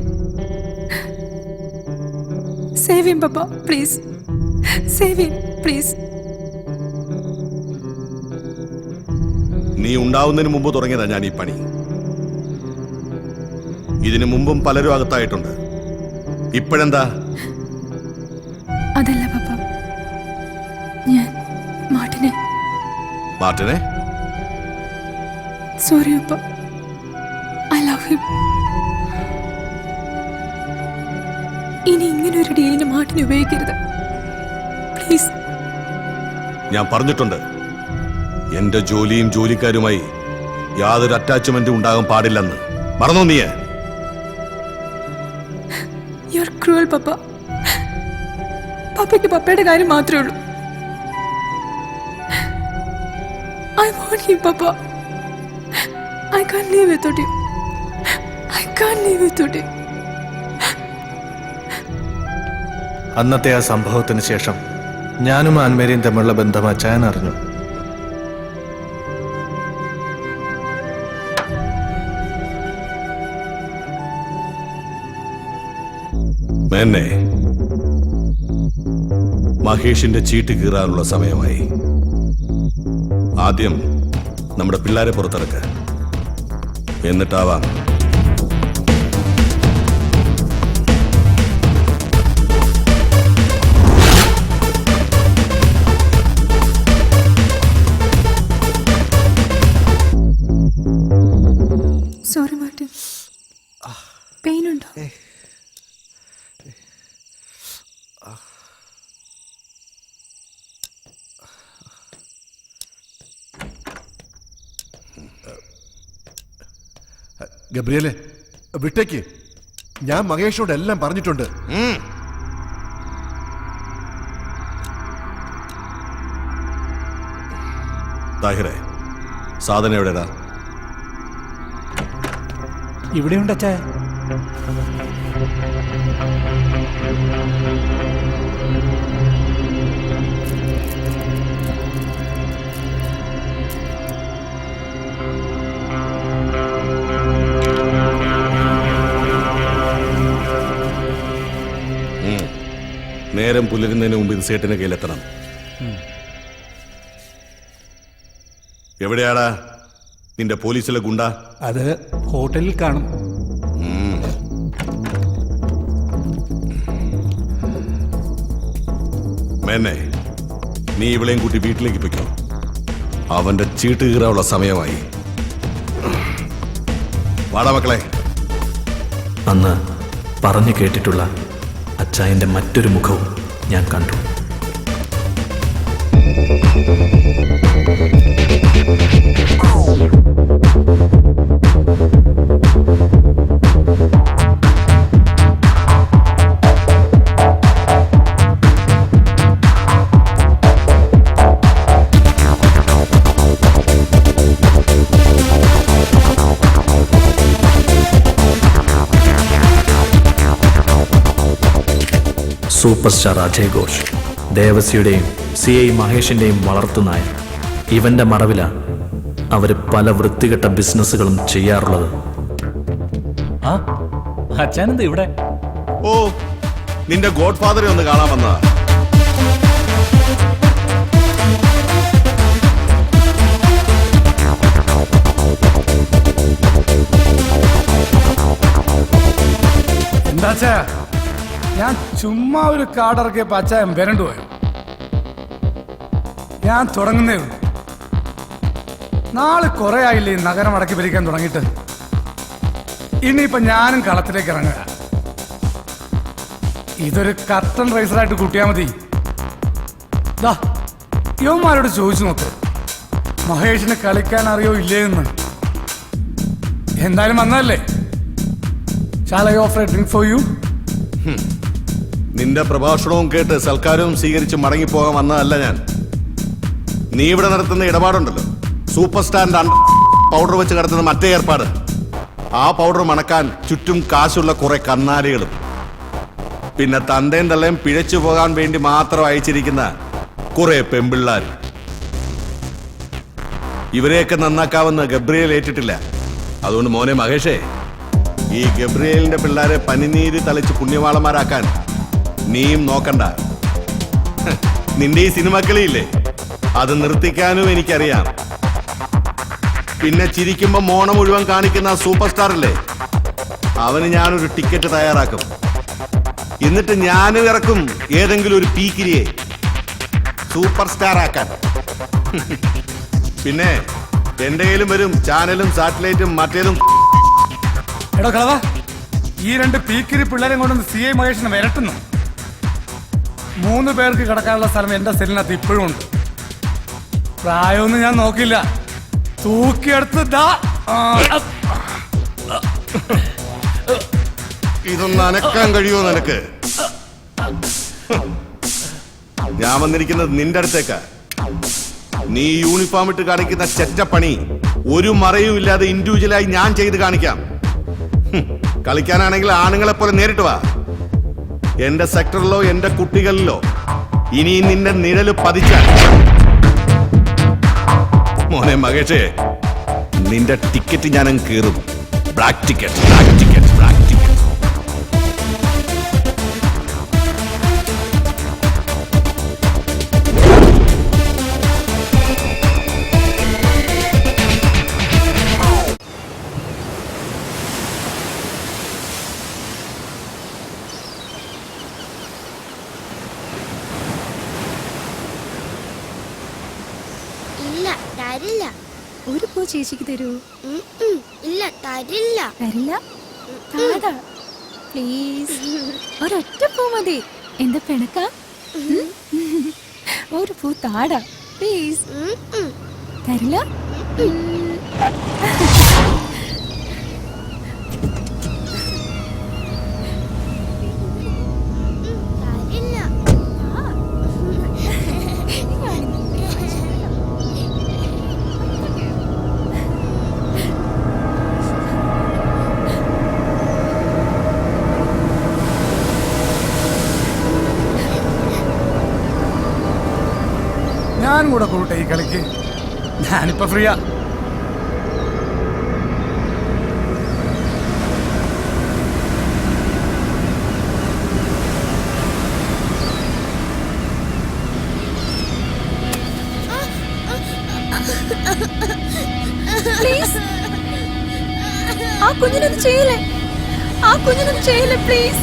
സേവ് ഹിം പാപ്പ, പ്ലീസ് സേവ് ഹിം പ്ലീസ്. നീ ഉണ്ടാവുന്നതിന് മുമ്പ് തുടങ്ങിയതാ ഞാൻ ഈ പണി. ഇതിനു മുമ്പും പലരും അകത്തായിട്ടുണ്ട്. ഇപ്പോഴെന്താ? അതല്ല പാപ്പ, ഞാൻ മാർട്ടിനെ. മാർട്ടിനെ? സോറി പാപ്പ, ഐ ലവ് ഹിം. ഇനി ഇങ്ങനെ ഒരു ഡീലിന് മാർട്ടിനെ ഉപയോഗിക്കരുത് പ്ലീസ്. ഞാൻ പറഞ്ഞിട്ടുണ്ട്, എന്റെ ജോലിയും ജോലിക്കാരുമായി യാതൊരു അറ്റാച്ച്മെന്റും ഉണ്ടാകാൻ പാടില്ലെന്ന്. മറന്നോ നീ? യു ആർ ക്രൂവൽ പപ്പ. പപ്പയ്ക്ക് പപ്പയുടെ കാര്യം മാത്രമേ ഉള്ളൂ. I want him, Papa. I can't live without him. I can't live without him. അന്നത്തെ ആ സംഭവത്തിന് ശേഷം ഞാനും ആൻമേരിയും തമ്മിലുള്ള ബന്ധം അച്ചായൻ അറിഞ്ഞു. മേന്നെ, മഹേഷിന്റെ ചീട്ട് കീറാനുള്ള സമയമായി. ആദ്യം നമ്മുടെ പിള്ളേരെ പുറത്തിറക്ക, എന്നിട്ടാവാം. സോറി മാർട്ടിൻ, പെയിൻ ഉണ്ടോ? ഗബ്രിയലെ വിട്ടേക്ക്. ഞാൻ മഹേഷോട് എല്ലാം പറഞ്ഞിട്ടുണ്ട്. താഹിറെ, സാധനം എവിടെടാ? ഇവിടെയുണ്ട് അച്ഛാ. നേരം പുലരുന്നതിന് മുമ്പ് ഇത് സേട്ടിന്റെ കയ്യിലെത്തണം. എവിടെയാടാ നിന്റെ പോലീസിലെ ഗുണ്ട? അത് ഹോട്ടലിൽ കാണും. മേന്നെ, നീ ഇവളെയും കൂട്ടി വീട്ടിലേക്ക് പൊയ്ക്കോ. അവന്റെ ചീട്ട് കീറാനുള്ള സമയമായി. വാടാ മക്കളെ. അന്ന് പറഞ്ഞു കേട്ടിട്ടുള്ള അച്ചായൻ്റെ മറ്റൊരു മുഖവും ഞാൻ കണ്ടു. സൂപ്പർ സ്റ്റാർ അജയ് ഘോഷ്, ദേവസിയുടെയും CI മഹേഷിൻ്റെയും വളർത്തുനായ. ഇവന്റെ മറവിലാണ് അവർ പല വൃത്തികെട്ട ബിസിനസ്സുകളും ചെയ്യാറുള്ളത്. ആ അച്ഛനെന്താ ഇവിടെ? ഓ, നിന്റെ ഗോഡ് ഫാദറെ ഒന്ന് കാണാൻ വന്നതാ. എന്താച്ചാ ഞാൻ ചുമ്മാ ഒരു കാർഡിറക്കിയപ്പോ അച്ചായൻ വരണ്ടു പോയോ? ഞാൻ തുടങ്ങുന്നേ ഉള്ളൂ. നാളെ കുറെ ആയില്ലേ ഈ നഗരം അടക്കി ഭരിക്കാൻ തുടങ്ങിയിട്ട്. ഇനിയിപ്പൊ ഞാനും കളത്തിലേക്ക് ഇറങ്ങുക. ഇതൊരു കർട്ടൻ റൈസറായിട്ട് കൂട്ടിയാൽ മതി. യുവന്മാരോട് ചോദിച്ചു നോക്ക്, മഹേഷിന് കളിക്കാൻ അറിയോ ഇല്ലേന്ന്. എന്തായാലും വന്നതല്ലേ. Shall I offer a drink for you? നിന്റെ പ്രഭാഷണവും കേട്ട് സൽക്കാരവും സ്വീകരിച്ച് മടങ്ങിപ്പോകാൻ വന്നതല്ല ഞാൻ. നീ ഇവിടെ നടത്തുന്ന ഇടപാടുണ്ടല്ലോ, സൂപ്പർ സ്റ്റാറിന്റെ പൗഡർ വെച്ച് കിടത്തുന്ന മറ്റേ ഏർപ്പാട്. ആ പൗഡർ മണക്കാൻ ചുറ്റും കാശുള്ള കുറെ കന്നാലികളും പിന്നെ തന്തയും തള്ളയും പിഴച്ചു പോകാൻ വേണ്ടി മാത്രം അയച്ചിരിക്കുന്ന കുറെ പെമ്പിള്ളാർ. ഇവരെയൊക്കെ നന്നാക്കാവുന്ന ഗബ്രിയേൽ ഏറ്റിട്ടില്ല. അതുകൊണ്ട് മോനെ മഹേഷേ, ഈ ഗബ്രിയേലിന്റെ പിള്ളേരെ പനിനീര് തളിച്ച് പുണ്യവാളന്മാരാക്കാൻ നീയും നോക്കണ്ട. നിന്റെ ഈ സിനിമക്കളിയില്ലേ, അത് നിർത്തിക്കാനും എനിക്കറിയാം. പിന്നെ ചിരിക്കുമ്പോ മോണ മുഴുവൻ കാണിക്കുന്ന സൂപ്പർ സ്റ്റാർ അല്ലേ, അവന് ഞാനൊരു ടിക്കറ്റ് തയ്യാറാക്കും. എന്നിട്ട് ഞാനും ഇറക്കും ഏതെങ്കിലും ഒരു പീക്കിരിയെ സൂപ്പർ സ്റ്റാർ ആക്കാൻ. പിന്നെ എന്റെ കയ്യിലും വരും ചാനലും സാറ്റലൈറ്റും മറ്റേതും. എടോ കളവാ, ഈ 2 പീക്കിരി പിള്ളേരെ കൊണ്ടൊന്ന് CI മഹേഷിനെ വരട്ടുന്നു. 3 പേർക്ക് കിടക്കാനുള്ള സ്ഥലം എന്റെ സെല്ലിനകത്ത് ഇപ്പോഴും ഉണ്ട്. പ്രായമൊന്നും ഞാൻ നോക്കില്ല, തൂക്കിയെടുത്ത് ഇതൊന്ന് അനക്കാൻ കഴിയുമോ നിനക്ക്? ഞാൻ വന്നിരിക്കുന്നത് നിന്റെ അടുത്തേക്കാ. നീ യൂണിഫോം ഇട്ട് കാണിക്കുന്ന ചെറ്റപ്പണി ഒരു മറയും ഇല്ലാതെ ഇൻഡിവിജ്വലായി ഞാൻ ചെയ്ത് കാണിക്കാം. കളിക്കാനാണെങ്കിൽ ആണുങ്ങളെ പോലെ നേരിട്ട് വാ. എന്റെ സെക്ടറിലോ എന്റെ കുട്ടികളിലോ ഇനി നിന്റെ നിഴല് പതിച്ചാൽ മോനെ മകേഷേ, നിന്റെ ടിക്കറ്റ് ഞാനങ്ങ് കീറും. Black ticket, black ticket, black ticket. തരില്ല. ഒരു പൂ ചേച്ചിക്ക് തരൂ? ഇല്ല, തരില്ല. തരില്ല? താടാ പ്ലീസ്. ഒരൊറ്റ പൂ മതി. എന്താ പിണക്ക? ഒരു പൂ താടാ പ്ലീസ്. തരില്ല? ഞാനും കൂടെ കൂട്ടെ ഈ കളിക്ക്. ഞാനിപ്പോ ഫ്രീയാ. പ്ലീസ്, ആ കുഞ്ഞിനൊന്നും ചെയ്യില്ലേ, ആ കുഞ്ഞിനൊന്നും ചെയ്യില്ലേ പ്ലീസ്.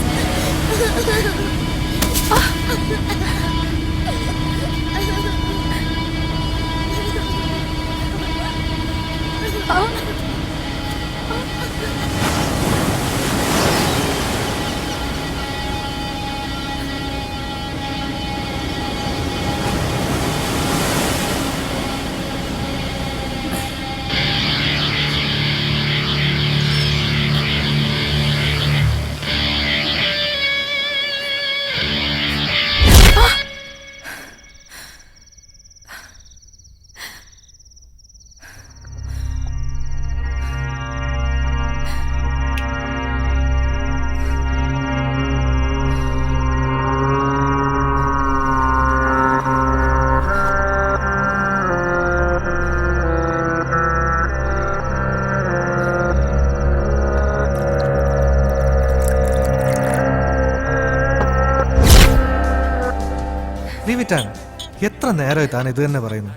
എത്ര നേരമായി താൻ ഇത് തന്നെ പറയുന്നു?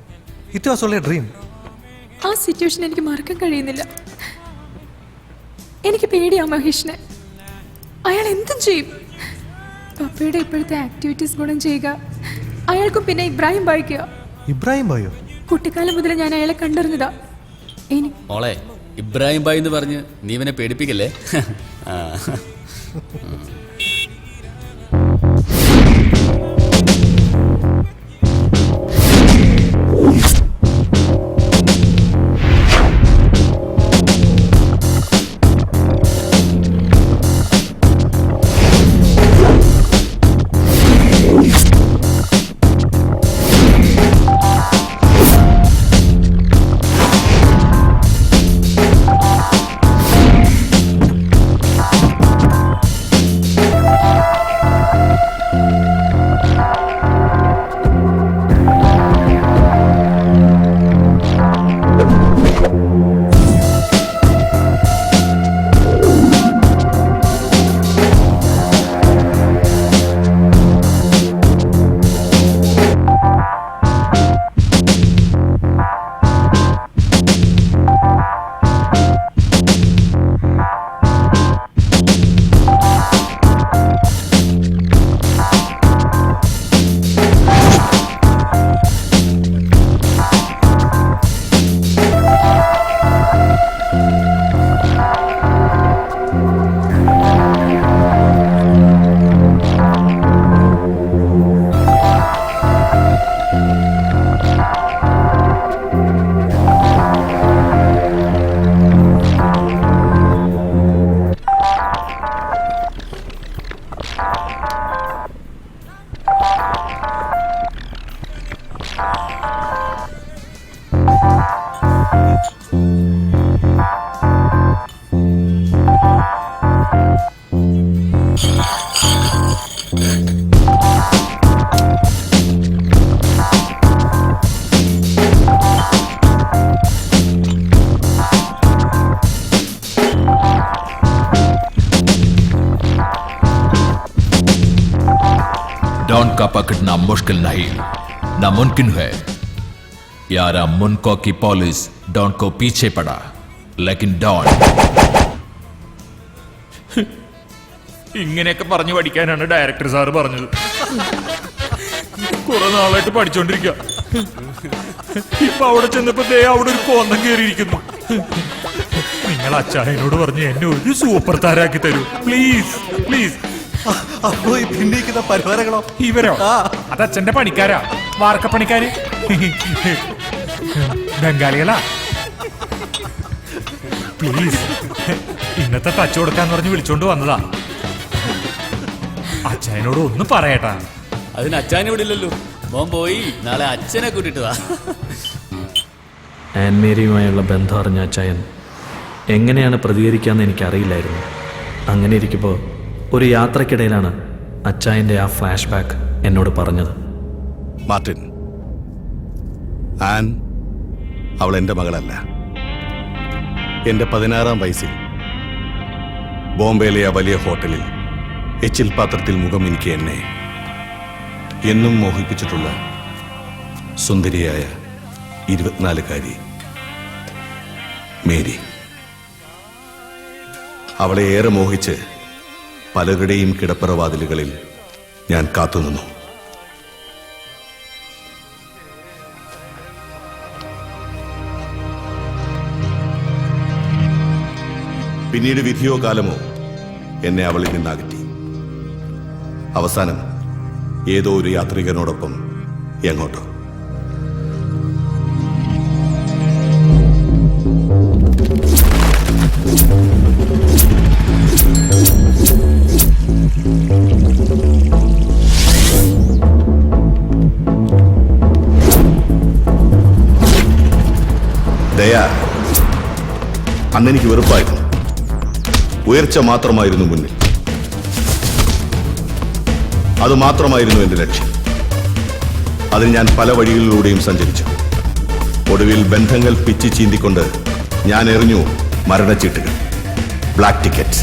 It was only A dream. ആ സിറ്റുവേഷൻ എനിക്ക് മറക്കാൻ കഴിയുന്നില്ല. എനിക്ക് പേടിയാ മഹേഷിനെ. അയാൾ എന്തും ചെയ്യും. പപ്പയുടെ ഇപ്പോഴത്തെ ആക്ടിവിറ്റീസ് ഗുണം ചെയ്യുക, അയാൾക്കും പിന്നെ ഇബ്രാഹിം ബായിക്കുക. ഇബ്രാഹിം ഭായോ? കുട്ടിക്കാലം മുതൽ ഞാൻ അയാളെ കണ്ടറിഞ്ഞതാ. മോളെ, ഇബ്രാഹിം ഭായ് എന്ന് പറഞ്ഞ് നീ ഇവനെ പേടിപ്പിക്കല്ലേ. ആ. डॉन का पकड़ना मुश्किल नहीं, नामुमकिन है यार. मुनको की पुलिस डॉन को पीछे पड़ा, लेकिन डॉन ഇങ്ങനെയൊക്കെ പറഞ്ഞു പഠിക്കാനാണ് ഡയറക്ടർ സാറ് പറഞ്ഞത്. കുറെ നാളായിട്ട് പഠിച്ചോണ്ടിരിക്കുക. ഇപ്പൊ അവിടെ ചെന്നപ്പോ അവിടെ ഒരു കോന്തം കയറിയിരിക്കുന്നു. നിങ്ങൾ അച്ചായനോട് പറഞ്ഞ് എന്നെ ഒരു സൂപ്പർ താരാക്കി തരൂ പ്ലീസ് പ്ലീസ്. അപ്പോ ഈ ഭിന്നിക്കുന്ന പരിവാരങ്ങളോ? ഇവരോ? അത് അച്ഛന്റെ പണിക്കാരാ, വാർക്കപ്പണിക്കാര്, ബംഗാളികളാ. പ്ലീസ്, ഇന്നത്തെ ടച്ച് കൊടുക്കാന്ന് പറഞ്ഞ് വിളിച്ചോണ്ട് വന്നതാ. അച്ചായനോട് ഒന്നും പറയട്ടാ. അതിന് അച്ഛനെ വിടില്ലല്ലോ. മോൻ പോയി നാളെ അച്ഛനെ കൂട്ടിട്ട് വാ. ആൻമേരിയുമായുള്ള ബന്ധം അറിഞ്ഞ അച്ചായൻ എങ്ങനെയാണ് പ്രതികരിക്കാന്ന് എനിക്കറിയില്ലായിരുന്നു. അങ്ങനെ ഇരിക്കുമ്പോൾ ഒരു യാത്രക്കിടയിലാണ് അച്ചായൻ്റെ ആ ഫ്ലാഷ് ബാക്ക് എന്നോട് പറഞ്ഞത്. മാർട്ടിൻ, ആൻ അവൾ എൻ്റെ മകളല്ല. എൻ്റെ 16-ാം വയസ്സിൽ ബോംബെയിലെ ആ വലിയ ഹോട്ടലിൽ എച്ചിൽ പാത്രത്തിൽ മുഖം എനിക്ക് എന്നെ എന്നും മോഹിപ്പിച്ചിട്ടുള്ള സുന്ദരിയായ 24-കാരി മേരി. അവളെ ഏറെ മോഹിച്ച് പലരുടെയും കിടപ്പറവാതിലുകളിൽ ഞാൻ കാത്തുനിന്നു. പിന്നീട് വിധിയോ കാലമോ എന്നെ അവളിൽ നിന്നകറ്റി. അവസാനം ഏതോ ഒരു യാത്രികനോടൊപ്പം എങ്ങോട്ടോ. ദയാ, അന്നെനിക്ക് വെറുപ്പായിരുന്നു. ഉയർച്ച മാത്രമായിരുന്നു മുന്നിൽ. അത് മാത്രമായിരുന്നു എന്റെ ലക്ഷ്യം. അതിന് ഞാൻ പല വഴികളിലൂടെയും സഞ്ചരിച്ചു. ഒടുവിൽ ബന്ധങ്ങൾ പിച്ചി ചീന്തിക്കൊണ്ട് ഞാൻ എറിഞ്ഞു മരണച്ചീട്ടുകൾ, ബ്ലാക്ക് ടിക്കറ്റ്.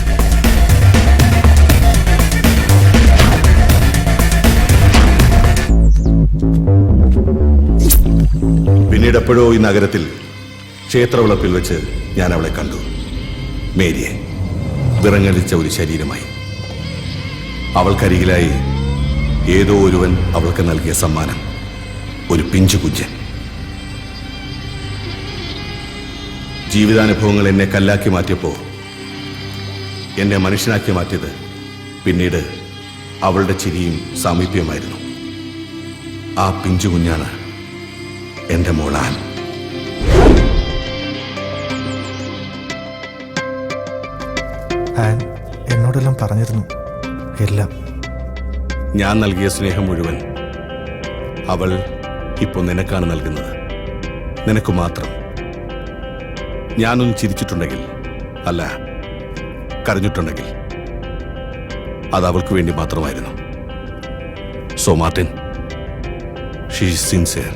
പിന്നീട് എപ്പോഴോ ഈ നഗരത്തിൽ ക്ഷേത്രവിളപ്പിൽ വെച്ച് ഞാൻ അവളെ കണ്ടു. മേരിയെ, വിറങ്ങലിച്ച ഒരു ശരീരമായി. അവൾക്കരികിലായി ഏതോ ഒരുവൻ അവൾക്ക് നൽകിയ സമ്മാനം, ഒരു പിഞ്ചു കുഞ്ഞൻ. ജീവിതാനുഭവങ്ങൾ എന്നെ കല്ലാക്കി മാറ്റിയപ്പോൾ എന്നെ മനുഷ്യനാക്കി മാറ്റിയത് പിന്നീട് അവളുടെ ചിരിയും സാമീപ്യമായിരുന്നു. ആ പിഞ്ചു കുഞ്ഞാണ് എൻ്റെ മോളാൻ. ആൻ എന്നോടെല്ലാം പറഞ്ഞിരുന്നു, എല്ലാം. ഞാൻ നൽകിയ സ്നേഹം മുഴുവൻ അവൾ ഇപ്പോൾ നിനക്കാണ് നൽകുന്നത്, നിനക്ക് മാത്രം. ഞാനൊന്ന് ചിരിച്ചിട്ടുണ്ടെങ്കിൽ, അല്ല കരഞ്ഞിട്ടുണ്ടെങ്കിൽ, അത് അവൾക്ക് വേണ്ടി മാത്രമായിരുന്നു. So Martin, she is sincere.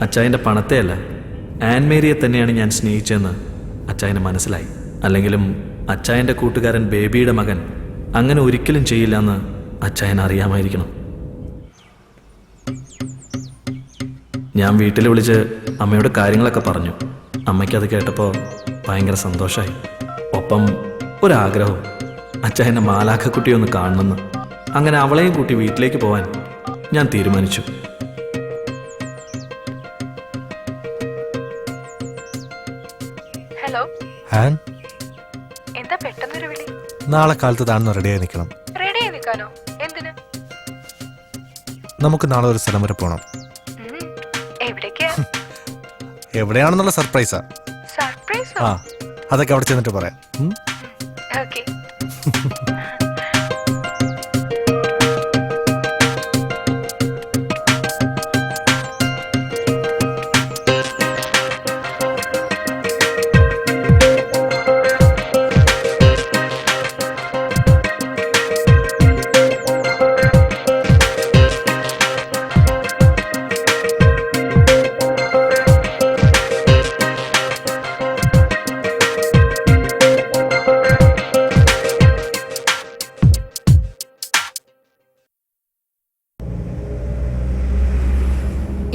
അച്ചായൻ്റെ പണത്തെയല്ല, ആൻമേരിയെ തന്നെയാണ് ഞാൻ സ്നേഹിച്ചതെന്ന് അച്ചായന് മനസ്സിലായി. അല്ലെങ്കിലും അച്ചായൻ്റെ കൂട്ടുകാരൻ ബേബിയുടെ മകൻ അങ്ങനെ ഒരിക്കലും ചെയ്യില്ലെന്ന് അച്ചായൻ അറിയാമായിരിക്കണം. ഞാൻ വീട്ടിൽ വിളിച്ച് അമ്മയോട് കാര്യങ്ങളൊക്കെ പറഞ്ഞു. അമ്മയ്ക്കത് കേട്ടപ്പോൾ ഭയങ്കര സന്തോഷമായി. ഒപ്പം ഒരാഗ്രഹവും, അച്ചായൻ്റെ മാലാഖക്കുട്ടിയൊന്ന് കാണണമെന്ന്. അങ്ങനെ അവളെയും കൂട്ടി വീട്ടിലേക്ക് പോവാൻ ഞാൻ തീരുമാനിച്ചു. ഹലോ ആൻ, എന്താ പെട്ടെന്നൊരു വിളി? നാളെ കാലത്ത് താഴ്ന്ന് റെഡിയായി നിൽക്കണം. റെഡിയായി നിൽക്കാനോ? എന്തിന്? നമുക്ക് നാളെ ഒരു സ്ഥലം വരെ പോകണം. എവിടേക്കാ? എവിടെയാണെന്നുള്ള സർപ്രൈസാ. സർപ്രൈസോ? ആ, അതൊക്കെ അവിടെ ചെന്നിട്ട് പറയാം. ഓക്കേ.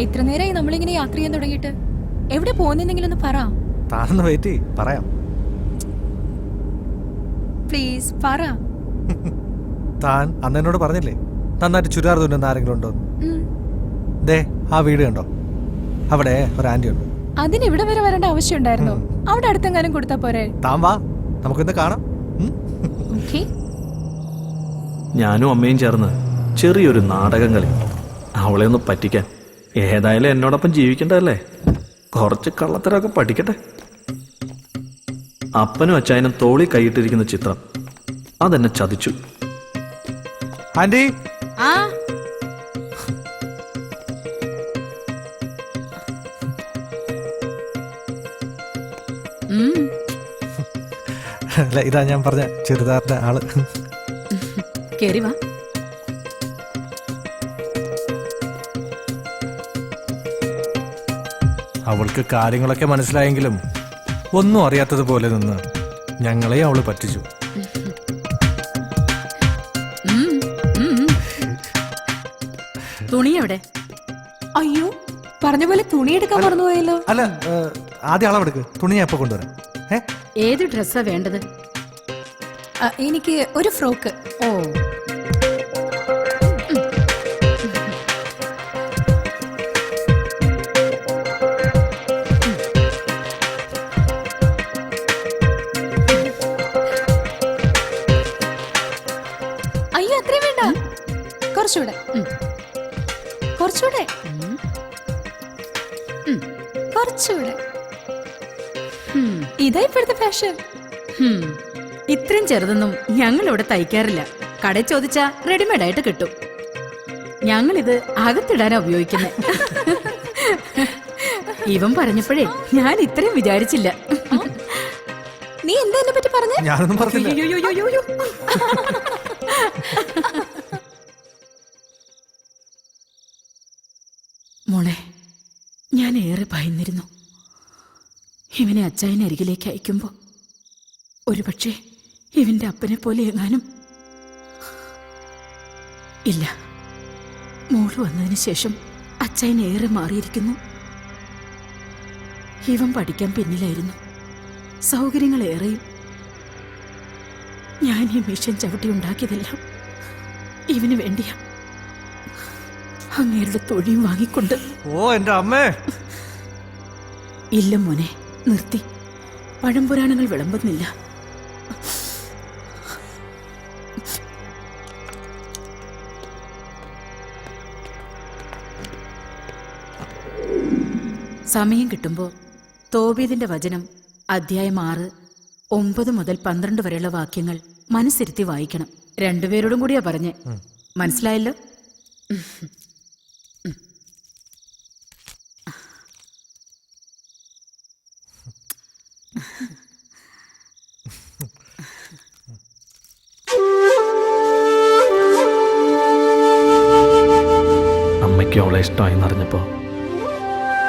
എത്ര നേരമായി നമ്മളിങ്ങനെ യാത്ര ചെയ്യാൻ തുടങ്ങിയിട്ട്? എവിടെ പോകുന്നെങ്കിലും ഒന്ന് പറ. താനൊന്ന് വെയിറ്റ് ചെയ്യ്, പറയാം. പ്ലീസ് പറ. താൻ അന്ന് എന്നോട് പറഞ്ഞില്ലേ നന്നായിട്ട് ചുരിദാർ തുന്നുന്ന ആരെങ്കിലും ഉണ്ടോ? ദേ ആ വീട് കണ്ടോ, അവിടെ ഒരു ആന്റി ഉണ്ട്. അതിന് ഇവിടെ വരെ വരേണ്ട ആവശ്യം ഉണ്ടായിരുന്നോ? അവിടെ അടുത്തെങ്ങാനും കൊടുത്താ പോരെ? താൻ വാ, നമുക്കിന്ന് കാണാം. ഓക്കേ. ഞാനും അമ്മയും ചേർന്ന് ചെറിയൊരു നാടകം കളി, അവളെ ഒന്ന് പറ്റിക്കാൻ. ഏതായാലും എന്നോടൊപ്പം ജീവിക്കണ്ടല്ലേ, കുറച്ച് കള്ളത്തരമൊക്കെ പഠിക്കട്ടെ. അപ്പനും അച്ചായനും തോളി കൈയിട്ടിരിക്കുന്ന ചിത്രം അതെന്നെ ചതിച്ചു. ആന്റി, ആ അല്ല ഇതാ ഞാൻ പറഞ്ഞ ചുരിദാറിന്റെ ആള്. കേറി വാ. അവൾക്ക് കാര്യങ്ങളൊക്കെ മനസ്സിലായെങ്കിലും ഒന്നും അറിയാത്തതുപോലെ നിന്ന് ഞങ്ങളെ അവള് പറ്റിച്ചു. തുണി എവിടെ? അയ്യോ, പറഞ്ഞ പോലെ തുണി എടുക്കാൻ മറന്നുപോയല്ലോ. അല്ല, ആദ്യം അളവെടുക്ക്, തുണി ഞാൻ എപ്പോ കൊണ്ടുവരാം. ഏത് ഡ്രസ്സാ വേണ്ടത്? എനിക്ക് ഒരു ഫ്രോക്ക്. ഓ, അയ്യോ അത്രയും വേണ്ട, കുറച്ചുകൂടെ, കുറച്ചുകൂടെ, കുറച്ചുകൂടെ. ഇതാ ഇപ്പോഴത്തെ ഫാഷൻ. ഇത്രയും ചെറുതൊന്നും ഞങ്ങൾ ഇവിടെ തയ്ക്കാറില്ല. കടയിൽ ചോദിച്ചാ റെഡിമെയ്ഡ് ആയിട്ട് കിട്ടും. ഞങ്ങളിത് അകത്തിടാനാ ഉപയോഗിക്കുന്നത്. ഇവൻ പറഞ്ഞപ്പോഴേ ഞാൻ ഇത്രയും വിചാരിച്ചില്ല. നീ എന്താ എന്നെ പറ്റി പറഞ്ഞ? ഞാനൊന്നും പറഞ്ഞില്ല. അയ്യോയ്യോയ്യോയ്യോ. മോളെ, ഞാൻ ഏറെ ഭയന്നിരുന്നു. ഇവനെ അച്ചായനെ അരികിലേക്ക് അയക്കുമ്പോ ഒരുപക്ഷെ ഇവന്റെ അപ്പനെ പോലെ എങ്ങാനും. ഇല്ല, മോള് വന്നതിന് ശേഷം അച്ചായൻ ഏറെ മാറിയിരിക്കുന്നു. ഇവൻ പഠിക്കാൻ പിന്നിലായിരുന്നു, സൗകര്യങ്ങൾ ഏറെയും. ഞാൻ ഈ മിഷൻ ചവിട്ടി ഉണ്ടാക്കിയതെല്ലാം ഇവന് വേണ്ടിയാ. അങ്ങേരുടെ തൊഴിയും വാങ്ങിക്കൊണ്ട്. ഓ എന്റെ അമ്മേ. ഇല്ല മോനെ, നിർത്തി. പഴംപുരാണങ്ങൾ വിളമ്പുന്നില്ല. സമയം കിട്ടുമ്പോൾ തോബീദിന്റെ വചനം അധ്യായം 6, 9 മുതൽ 12 വരെയുള്ള വാക്യങ്ങൾ മനസ്സിരുത്തി വായിക്കണം. രണ്ടുപേരോടും കൂടിയാ പറഞ്ഞേ. മനസ്സിലായല്ലോ? അമ്മയ്ക്ക് അവളെ ഇഷ്ടമായി എന്നറിഞ്ഞപ്പോൾ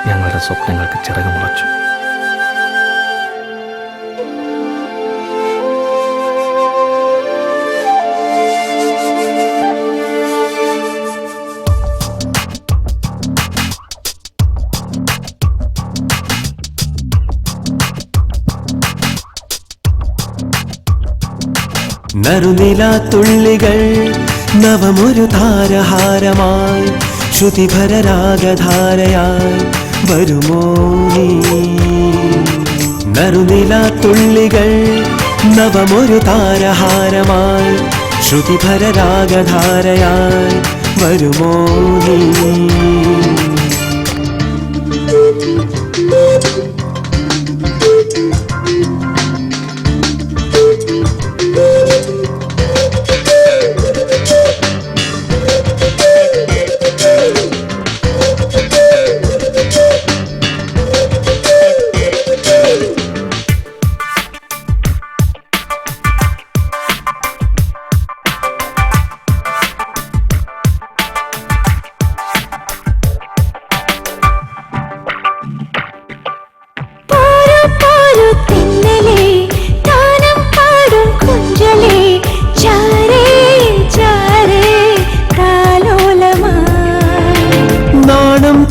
ഞങ്ങളുടെ സ്വപ്നങ്ങൾക്ക് ചിറക് മുളച്ചു. നറുനിലാത്തുള്ളികൾ നവമൊരു താരഹാരമായി ശ്രുതിഭരരാഗധാരയായി വരുമോ നീ? നറുനിലാത്തുള്ളികൾ നവമൊരു താരഹാരമായി ശ്രുതിഭരരാഗധാരയായി വരുമോ നീ?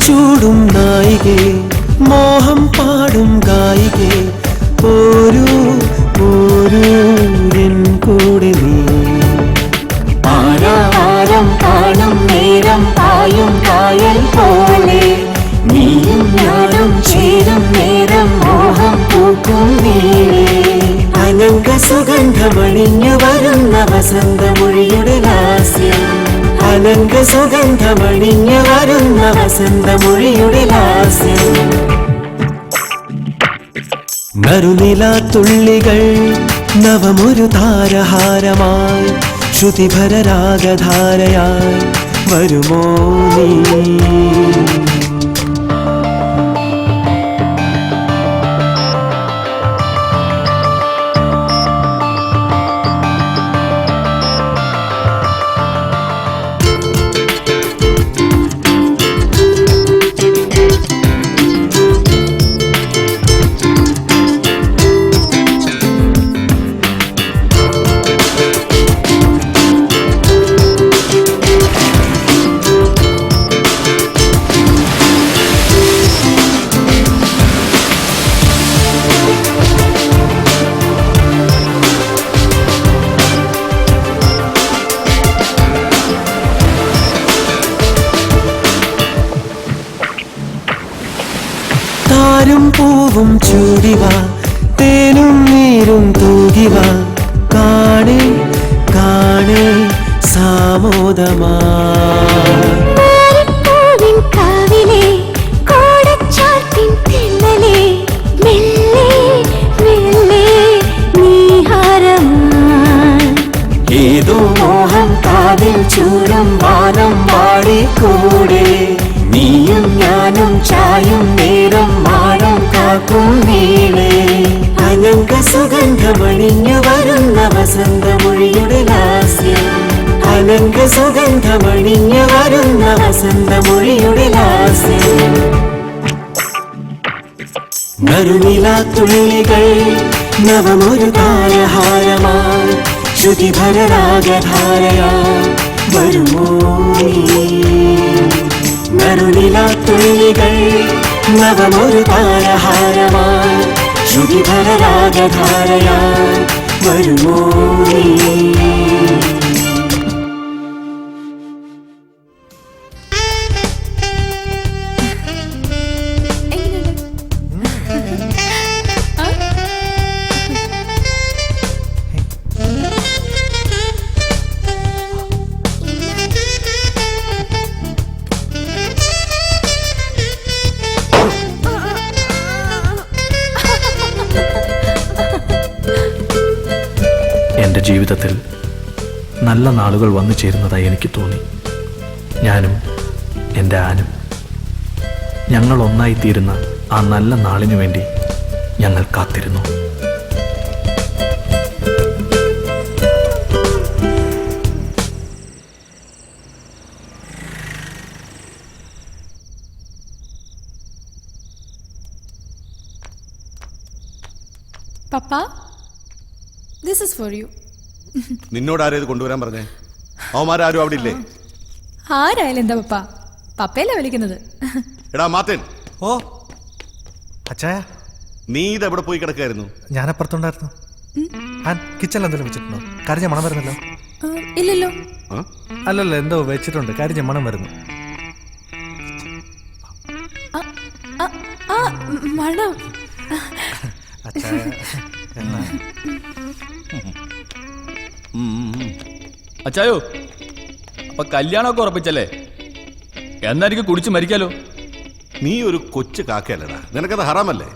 ചൂടും നായികേ മോഹം പാടും ഗായികേ പോരൂ പോരൂ എൻ കൂടെ നീ. ആരാവാരം കാണും നേരം പായും കായൽ പോലെ നീയും ഞാനും ചേരും നേരം മോഹം പൂക്കും നീളേ. അനങ്ക സുഗന്ധമണിഞ്ഞു വരുന്ന വസന്തമൊഴിയുടെ ലാസ്യം. അനങ്ക സുഗന്ധമണിഞ്ഞു വരുന്ന വസന്തമൊഴിയുടെ ലാസ്യം. നറുനിലാത്തുള്ളികൾ നവമൊരു താരഹാരമായി ശ്രുതിഭരരാഗധാരയായി വരുമോ നീ? താരും പൂവും ചൂടിവ തേനും നീരും തൂകിവ കാണേ കാണേ സാമോദമാ. ഏതോ മോഹം കാതിൽ ചൂടും വാനം പാടിക്കൂടെ നീയും ഞാനും ചായും നേരം മാടം കാക്കും നീളേ. അനങ്ക സുഗന്ധമണിഞ്ഞു വരുന്ന വസന്തമൊഴിയുടെ ലാസ്യം. അനങ്ക സുഗന്ധമണിഞ്ഞു വരുന്ന വസന്തമൊഴിയുടെ ലാസ്യം. നറുനിലാത്തുള്ളികൾ നവമൊരു താരഹാരമായി ശ്രുതിഭരരാഗധാരയായി വരുമോ നീ? നറുനിലാത്തുള്ളികൾ നവമൊരു താരഹാരമായി ശ്രുതിഭരരാഗധാരയായി വരുമോ നീ? എൻ്റെ ജീവിതത്തിൽ നല്ല നാളുകൾ വന്നു ചേരുന്നതായി എനിക്ക് തോന്നി. ഞാനും എൻ്റെ ആനും ഞങ്ങൾ ഒന്നായിത്തീരുന്ന ആ നല്ല നാളിനു വേണ്ടി ഞങ്ങൾ കാത്തിരുന്നു. പപ്പ, ദിസ് ഇസ് ഫോർ യു. നിന്നോട് ആരും ഇത് കൊണ്ടുവരാൻ പറഞ്ഞേ? അവന്മാരും അവിടെ ഇല്ലേ? ആരായാലും എന്താ പപ്പ, പപ്പയല്ലേ വിളിക്കുന്നത്. എടാ മാത്തൻ. ഓ അച്ചായ, നീ ഇതെവിടെ പോയി കിടക്കായിരുന്നു? ഞാനപ്പുറത്തുണ്ടായിരുന്നു. കിച്ചണിൽ എന്തെങ്കിലും വെച്ചിട്ടുണ്ടോ? കരിഞ്ഞ മണം വരുന്നല്ലോ. ഇല്ലല്ലോ. അല്ലല്ലോ, എന്തോ വെച്ചിട്ടുണ്ട്, കരിഞ്ഞ മണം വരുന്നു. മണം. അച്ചായ അച്ചായോ, അപ്പൊ കല്യാണമൊക്കെ ഉറപ്പിച്ചല്ലേ? എന്നാ എനിക്ക് കുടിച്ച് മരിക്കാലോ. നീ ഒരു കൊച്ചു കാക്കയല്ലടാ, നിനക്കത് ഹറാമല്ലേ?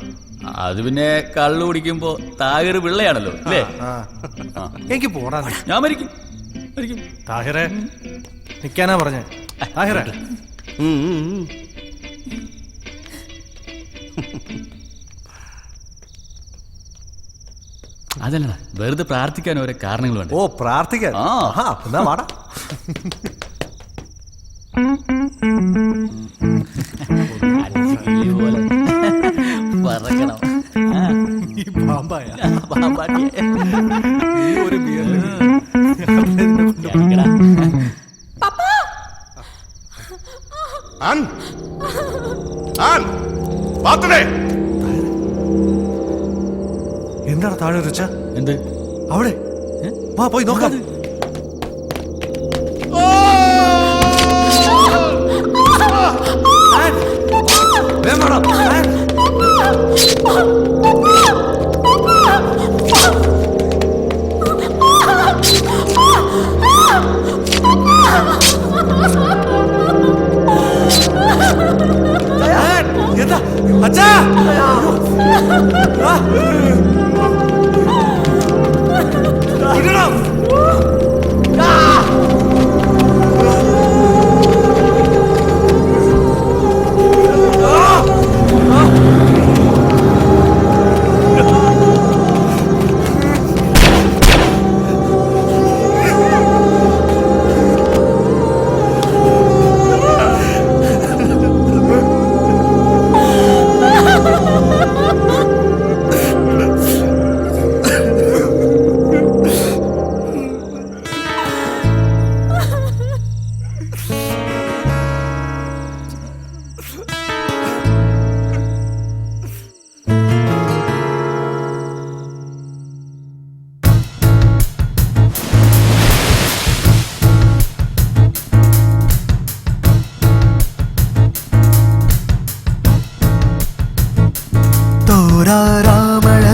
അത് പിന്നെ കള്ളു കുടിക്കുമ്പോ താഹിർ പിള്ളയാണല്ലോ അല്ലേ? എനിക്ക് പോടാ. ഞാൻ മരിക്കും. താഹിറെ, നിക്കാനാ പറഞ്ഞേ. താഹിറെ, അതല്ലടാ, വെറുതെ പ്രാർത്ഥിക്കാൻ ഓരോ കാരണങ്ങൾ വേണ്ട. ഓ പ്രാർത്ഥിക്കാൻ. എന്നാ വാടാ. പറക്കണം. എന്താണ് താഴെ വെച്ച? എന്ത്? അവിടെ വാ, പോയി നോക്കാം. എന്താ അച്ഛാ?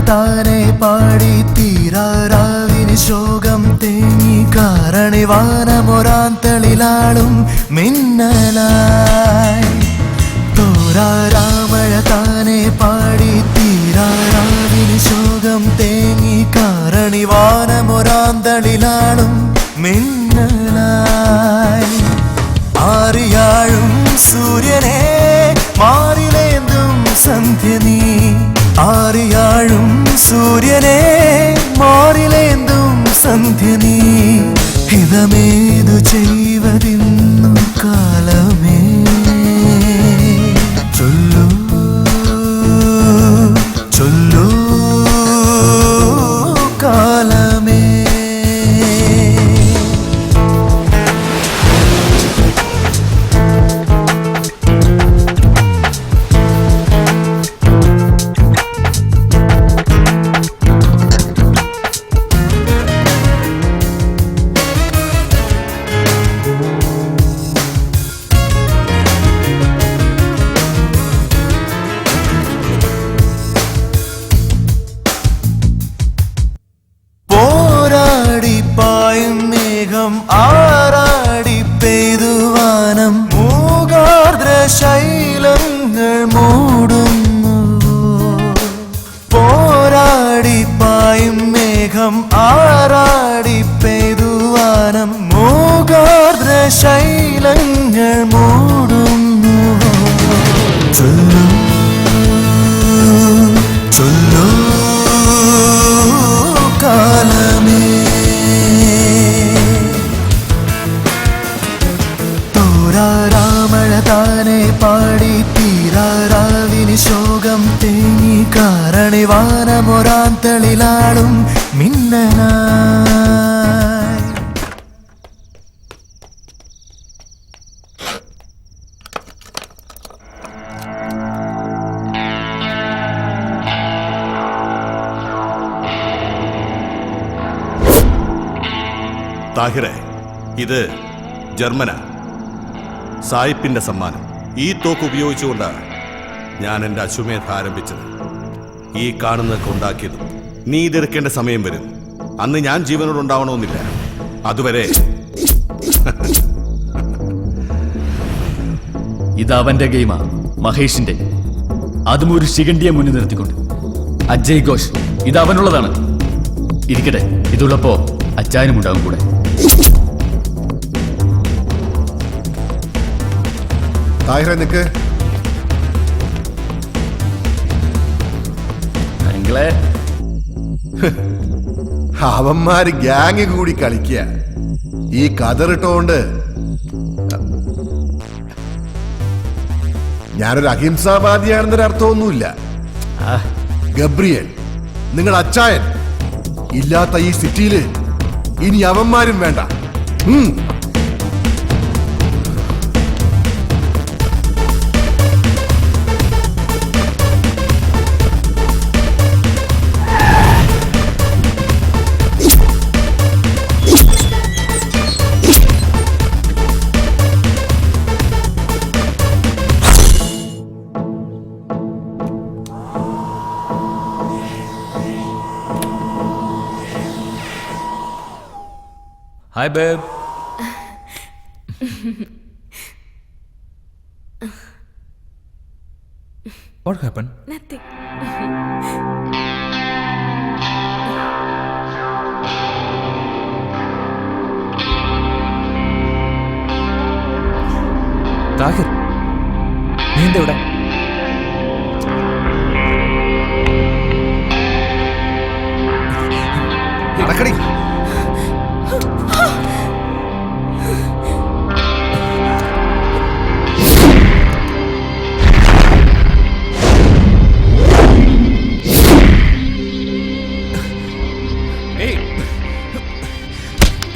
താനെ പാടി തീരാറാവിന് ശോകം തേങ്ങി കാരണിവാനമൊരാന്തളിലാളും മിന്നലായി. തോരാരാമഴ താനെ പാടി തീരാറാവിന് ശോകം തേങ്ങി കാരണിവാനമൊരാന്തളിലാളും മിന്നലായി. ആറിയാഴും സൂര്യനെ മാറിലേന്തും സന്ധ്യ നീ. ആറിയാഴും സൂര്യനെ മാറിലേന്തും സന്ധ്യ നീ. ഹിതമേതു ചെയ്വതിന്നു കാലമേ ചൊല്ലൂ ചൊല്ലൂ കാലമേ. മോകാർദ്ര ശൈലങ്ങൾ മൂടുന്നു. ചൊല്ലൂ ചൊല്ലൂ കാലമേ, തോരാരാമഴ താനെ പാടി തീരാറാവിന് ശോകം തേങ്ങി കാരണിവാനമൊരാന്തളിലാളും മിന്നലായി. താഹിറെ, ഇത് ജർമ്മന സായിപ്പിന്റെ സമ്മാനം. ഈ തോക്ക് ഉപയോഗിച്ചുകൊണ്ട് ഞാൻ എൻ്റെ അശ്വമേധ ആരംഭിച്ചത്. ഈ കാണുന്നതൊക്കെ ഉണ്ടാക്കിയത്. നീ ഇതെടുക്കേണ്ട സമയം വരും. അന്ന് ഞാൻ ജീവനോടുണ്ടാവണമെന്നില്ല. അതുവരെ ഇത് അവന്റെ ഗെയിമാ, മഹേഷിന്റെ. അതും ഒരു ശിഖണ്ഡിയെ മുന്നിൽ നിർത്തിക്കൊണ്ട്. അജയ് ഘോഷ്, ഇത് അവനുള്ളതാണ്. ഇരിക്കട്ടെ, ഇതുള്ളപ്പോ അച്ചായനും ഉണ്ടാവും കൂടെ. താഹിറെ നിക്ക്. നിങ്ങളെ അവന്മാര് ഗ്യാങ് കൂടി കളിക്കുക. ഈ കതറിട്ടോണ്ട് ഞാനൊരു അഹിംസാവാദിയാണെന്നൊരു അർത്ഥമൊന്നുമില്ല. ഗബ്രിയേൽ, നിങ്ങൾ അച്ചായൻ ഇല്ലാത്ത ഈ സിറ്റിയില് ഇനി അവന്മാരും വേണ്ട. Hi, babe. What happened? Nothing. Thahir, നീ എന്താ ഇവിടെ? നടക്കടി.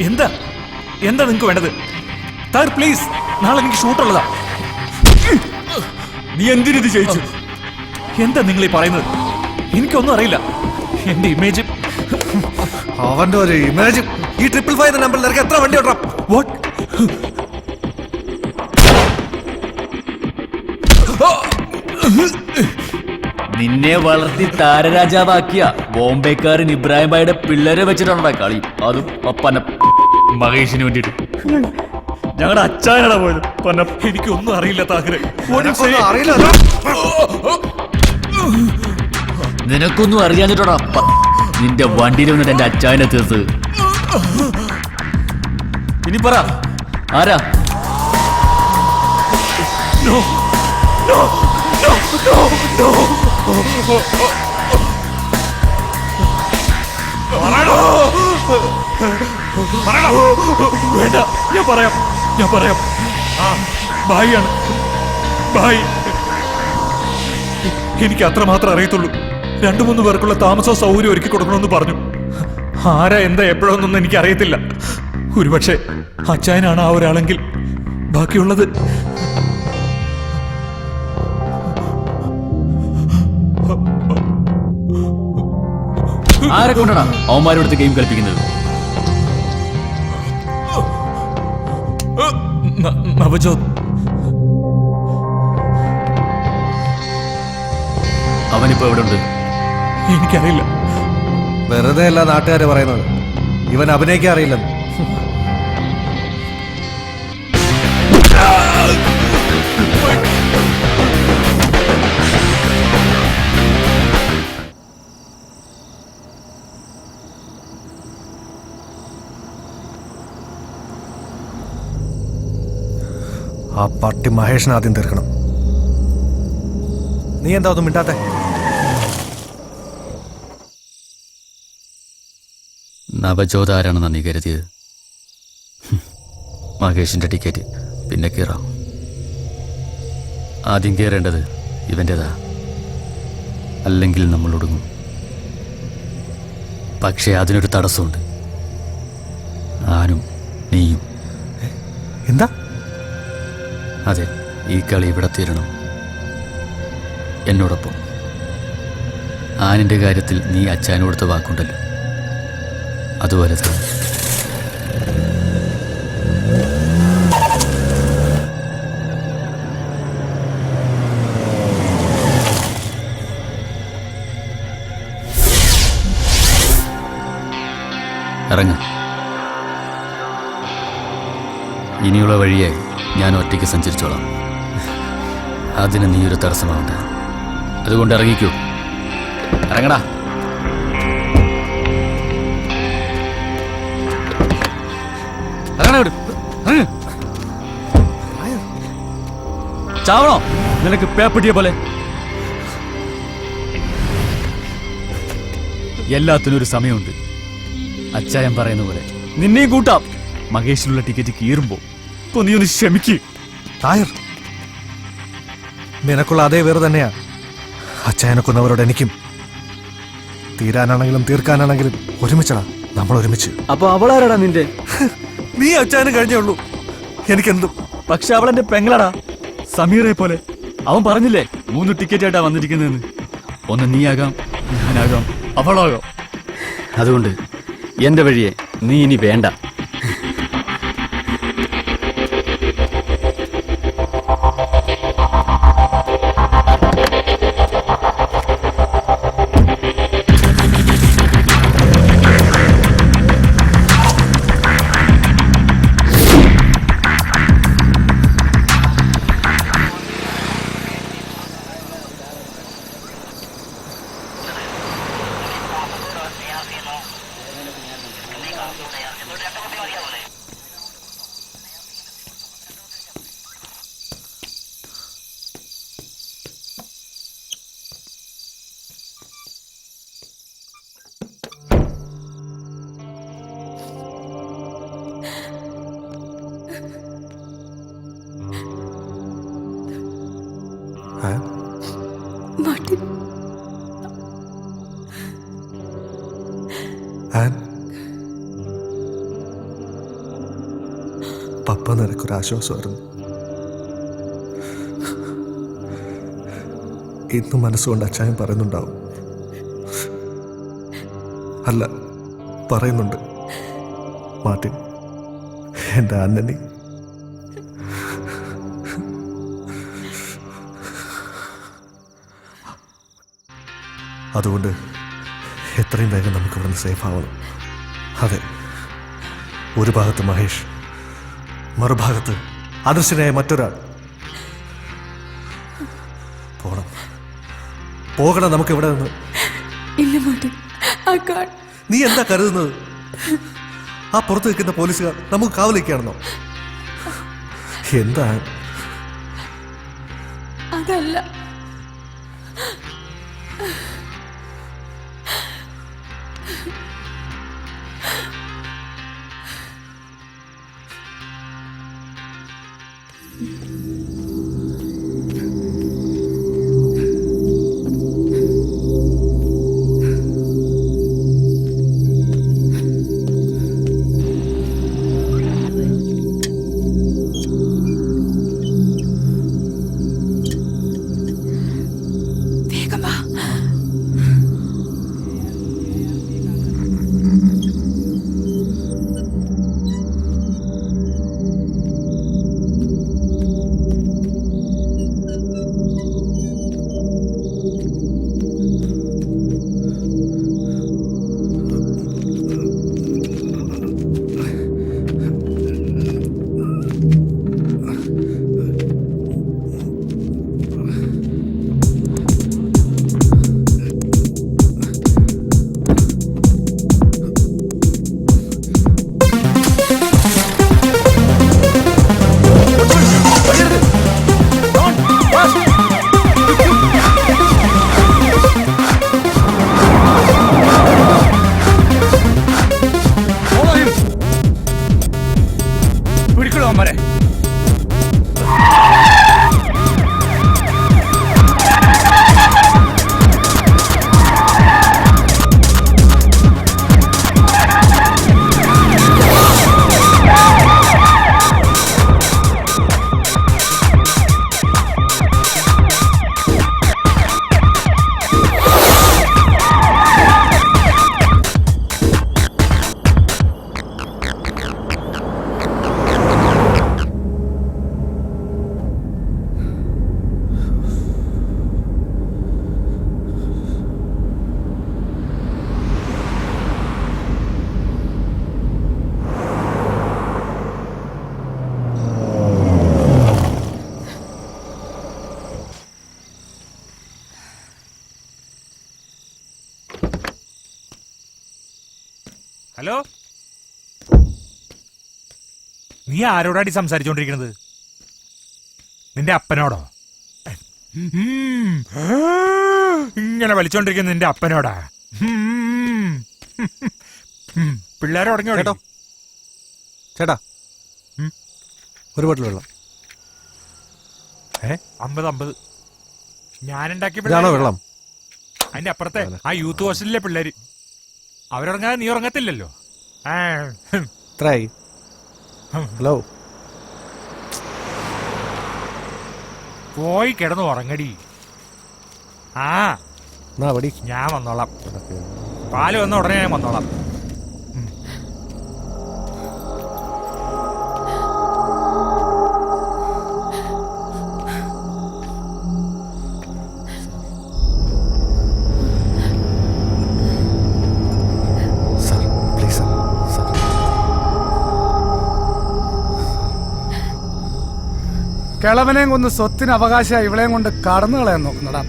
എന്താ എന്താ നിങ്ങക്ക് വേണ്ടത്? താഹിർ പ്ലീസ്, നാളെ എനിക്ക് ഷൂട്ടുള്ളതാ. നീ എന്തിനിത് ചെയ്യിച്ചു? എന്താ നിങ്ങൾ ഈ പറയുന്നത്? എനിക്കൊന്നും അറിയില്ല. എന്റെ ഇമേജ്, അവന്റെ ഒരു ഇമേജ്. ഈ 555 നമ്പറിൽ നിനക്ക് എത്ര വണ്ടി ഓടാം? വാട്ട്? നിന്നെ വളർത്തി താരരാജാവാക്കിയ ബോംബെക്കാരൻ ഇബ്രാഹിം ഭായിയുടെ പിള്ളേരെ വെച്ചിട്ടുണ്ടാ കളി. അതും പന്ന മഹേഷിന് വേണ്ടിട്ട്. ഞങ്ങളുടെ അച്ചായനാണ് പോയത്. എനിക്കൊന്നും അറിയില്ല താഹിറെ. നിനക്കൊന്നും അറിയാഞ്ഞിട്ടോടാ നിന്റെ വണ്ടിയിൽ വന്നിട്ട് എന്റെ അച്ചായനെ തീർത്ത്. ഇനി പറ, ആരാ? വേണ്ട, ഞാൻ പറയാം. ഭായിയാണ്, ഭായി. എനിക്ക് അത്രമാത്രം അറിയത്തുള്ളൂ. 2-3 പേർക്കുള്ള താമസവും സൗകര്യം ഒരുക്കി കൊടുക്കണമെന്ന് പറഞ്ഞു. ആരാ എന്താ എപ്പോഴൊന്നും എനിക്ക് അറിയത്തില്ല. ഒരുപക്ഷെ അച്ചായനാണ് ആ ഒരാളെങ്കിൽ ബാക്കിയുള്ളത് ആരെ കൊണ്ടാണ് അവന്മാരോടുത്ത് ഗെയിം കളിപ്പിക്കുന്നത്? നവജോത്. അവനിപ്പോ എവിടെ ഉണ്ട്? എനിക്കറിയില്ല. വെറുതെ അല്ല നാട്ടുകാര് പറയുന്നത്. ഇവൻ അഭിനയിക്കാൻ അറിയില്ലെന്ന്. ആ പട്ടി മഹേഷിനെ ആദ്യം തീർക്കണം. നീ എന്താ ഒന്നും മിണ്ടാത്തെ? നവജോത ആരാണെന്നാ നീ കരുതിയത്? മഹേഷിന്റെ ടിക്കറ്റ് പിന്നെ കയറാം. ആദ്യം കയറേണ്ടത് ഇവൻ്റെതാ, അല്ലെങ്കിൽ നമ്മൾ ഒടുങ്ങും. പക്ഷേ അതിനൊരു തടസ്സമുണ്ട്. ആനും നീയും. എന്താ? അതെ, ഈ കളി ഇവിടെ തീരണം എന്നോടൊപ്പം. ആനിൻ്റെ കാര്യത്തിൽ നീ അച്ചായനോടുത്ത വാക്കുണ്ടല്ലോ, അതുപോലെ തന്നെ. ഇറങ്ങാം. ഇനിയുള്ള വഴിയെ ഞാൻ ഒറ്റയ്ക്ക് സഞ്ചരിച്ചോളാം. അതിന് നീയൊരു തടസ്സമാവണ്ട. അതുകൊണ്ട് ഇറങ്ങിക്കൂ. ഇറങ്ങടാ. ചാവണോ നിനക്ക് പേപ്പിട്ടിയ പോലെ? എല്ലാത്തിനും ഒരു സമയമുണ്ട്. അച്ചായൻ പറയുന്ന പോലെ നിന്നെയും കൂട്ടാം. മഹേഷിനുള്ള ടിക്കറ്റ് കീറുമ്പോ ഇപ്പൊ നീ ഒന്ന് ക്ഷമിക്ക്. തായർ, നിനക്കുള്ള അതേ വേറെ തന്നെയാ അച്ചായനെ കൊന്നവരോട് എനിക്കും. തീരാനാണെങ്കിലും തീർക്കാനാണെങ്കിലും ഒരുമിച്ചടാ, നമ്മൾ ഒരുമിച്ച്. അപ്പൊ അവളാരാടാ നിന്റെ? നീ അച്ചായന് കഴിഞ്ഞേ ഉള്ളൂ, എനിക്കെന്തും. പക്ഷെ അവൾ എന്റെ പെങ്ങളാടാ, സമീറെ പോലെ. അവൻ പറഞ്ഞില്ലേ 3 ടിക്കറ്റ് ആയിട്ടാ വന്നിരിക്കുന്നതെന്ന്. ഒന്ന് നീയാകാം, ഞാനാകാം, അവളാകാം. അതുകൊണ്ട് എന്റെ വഴിയെ നീ ഇനി വേണ്ട. പപ്പ നിനക്കൊരാശ്വാസമായിരുന്നു. ഇന്നും മനസ്സുകൊണ്ട് അച്ചായൻ പറയുന്നുണ്ടാവും. അല്ല, പറയുന്നുണ്ട്. മാർട്ടിൻ, എൻ്റെ അന്നനി. അതുകൊണ്ട് എത്രയും വേഗം നമുക്ക് ഇവിടുന്ന് സേഫ് ആവണം. അതെ, ഒരു ഭാഗത്ത് മഹേഷ്, മറുഭാഗത്ത് അദൃശ്യനായ മറ്റൊരാൾ. പോകണം നമുക്ക് ഇവിടെ നിന്ന്. നീ എന്താ കരുതുന്നത്? ആ പുറത്ത് നിൽക്കുന്ന പോലീസുകാർ നമുക്ക് കാവലിക്കാണെന്നോ? എന്താ? അതല്ല, അമ്മരെ. ഹലോ, നീ ആരോടാടി സംസാരിച്ചോണ്ടിരിക്കുന്നത്? നിന്റെ അപ്പനോടോ? ഇങ്ങനെ വലിച്ചോണ്ടിരിക്കുന്ന നിന്റെ അപ്പനോടാ? പിള്ളേരെ ഉടങ്ങിയോ? ചേട്ടോ, ചേട്ടാ, ഒരു ബോട്ടിൽ വെള്ളം. 50 ഞാനുണ്ടാക്കിയ ഇതാണോ വെള്ളം? അതിന്റെ അപ്പുറത്തെ ആ യൂത്ത് ഹോസ്റ്റലിലെ പിള്ളേര്. അവരുറങ്ങാതെ നീ ഉറങ്ങത്തില്ലല്ലോ. ഹലോ, പോയി കിടന്നു ഉറങ്ങടി. ഞാൻ വന്നോളാം. പാല് വന്ന ഉടനെ ഞാൻ വന്നോളാം. കിളവനെയും കൊന്ന് സ്വത്തിന് അവകാശമായി ഇവളെയും കൊണ്ട് കടന്നു കളയാൻ നോക്കുന്നടാ.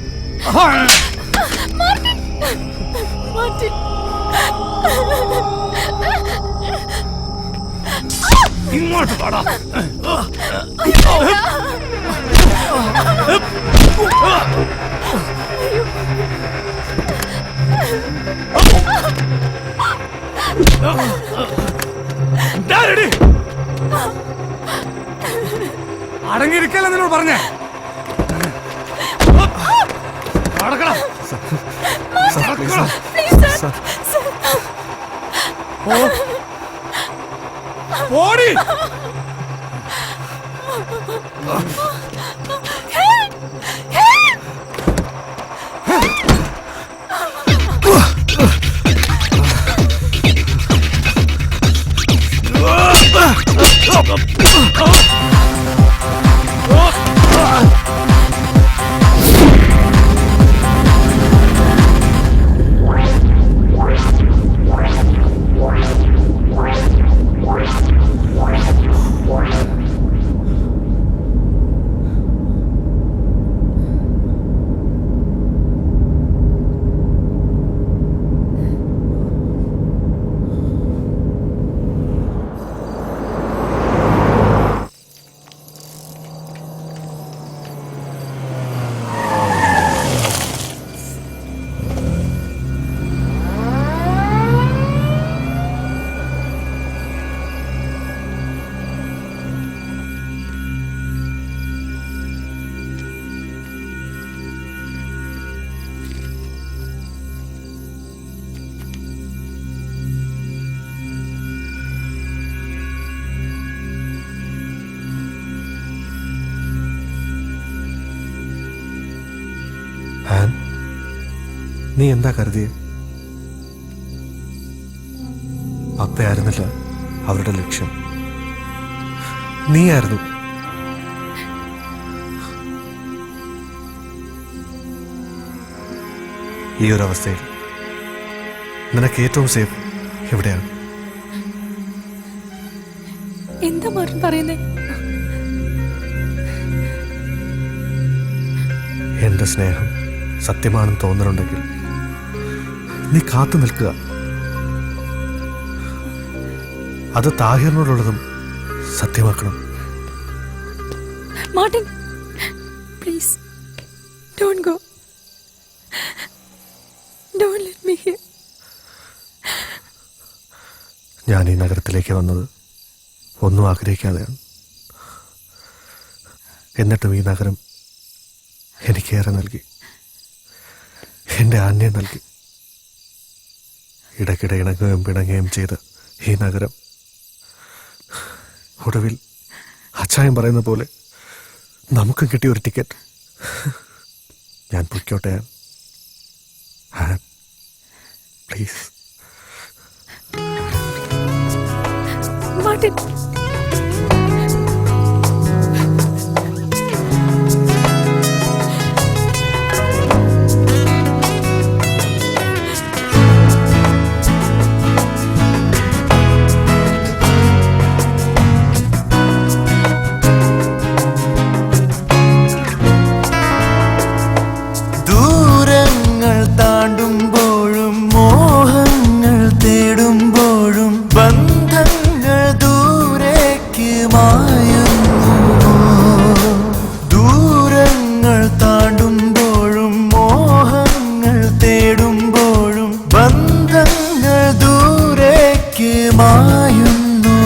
ഇങ്ങോട്ട് പാടാ. അടങ്ങിയിരിക്കല്ല നിന്നോട് പറഞ്ഞേ. ഓടി. നീ എന്താ കരുതിയേ? അപ്പയായിരുന്നില്ല അവരുടെ ലക്ഷ്യം, നീയായിരുന്നു. ഈ ഒരു അവസ്ഥയിൽ നിനക്ക് ഏറ്റവും സേഫ് എവിടെയാണ്? എന്താ മാർട്ടിൻ പറയുന്നേ? എന്റെ സ്നേഹം സത്യമാണെന്ന് തോന്നലുണ്ടെങ്കിൽ നീ കാത്തു നിൽക്കുക. അത് താഹിറിനോടുള്ളതും സത്യമാക്കണം. Martin, please don't go. Don't let me here. ഞാൻ ഈ നഗരത്തിലേക്ക് വന്നത് ഒന്നും ആഗ്രഹിക്കാതെയാണ്. എന്നിട്ടും ഈ നഗരം എനിക്കേറെ നൽകി. എൻ്റെ ആന്യം നൽകി. ഇടയ്ക്കിടെ ഇണങ്ങുകയും പിണങ്ങുകയും ചെയ്ത് ഈ നഗരം ഒടുവിൽ അച്ചായം പറയുന്ന പോലെ നമുക്കും കിട്ടിയ ഒരു ടിക്കറ്റ്. ഞാൻ പൊയ്ക്കോട്ടെ പ്ലീസ്. മാർട്ടിൻ, ദൂരങ്ങൾ താണ്ടുമ്പോഴും മോഹങ്ങൾ തേടുമ്പോഴും ബന്ധങ്ങൾ ദൂരേക്ക് മായുന്നു. ദൂരങ്ങൾ താണ്ടുമ്പോഴും മോഹങ്ങൾ തേടുമ്പോഴും ബന്ധങ്ങൾ ദൂരേക്ക് മായുന്നു.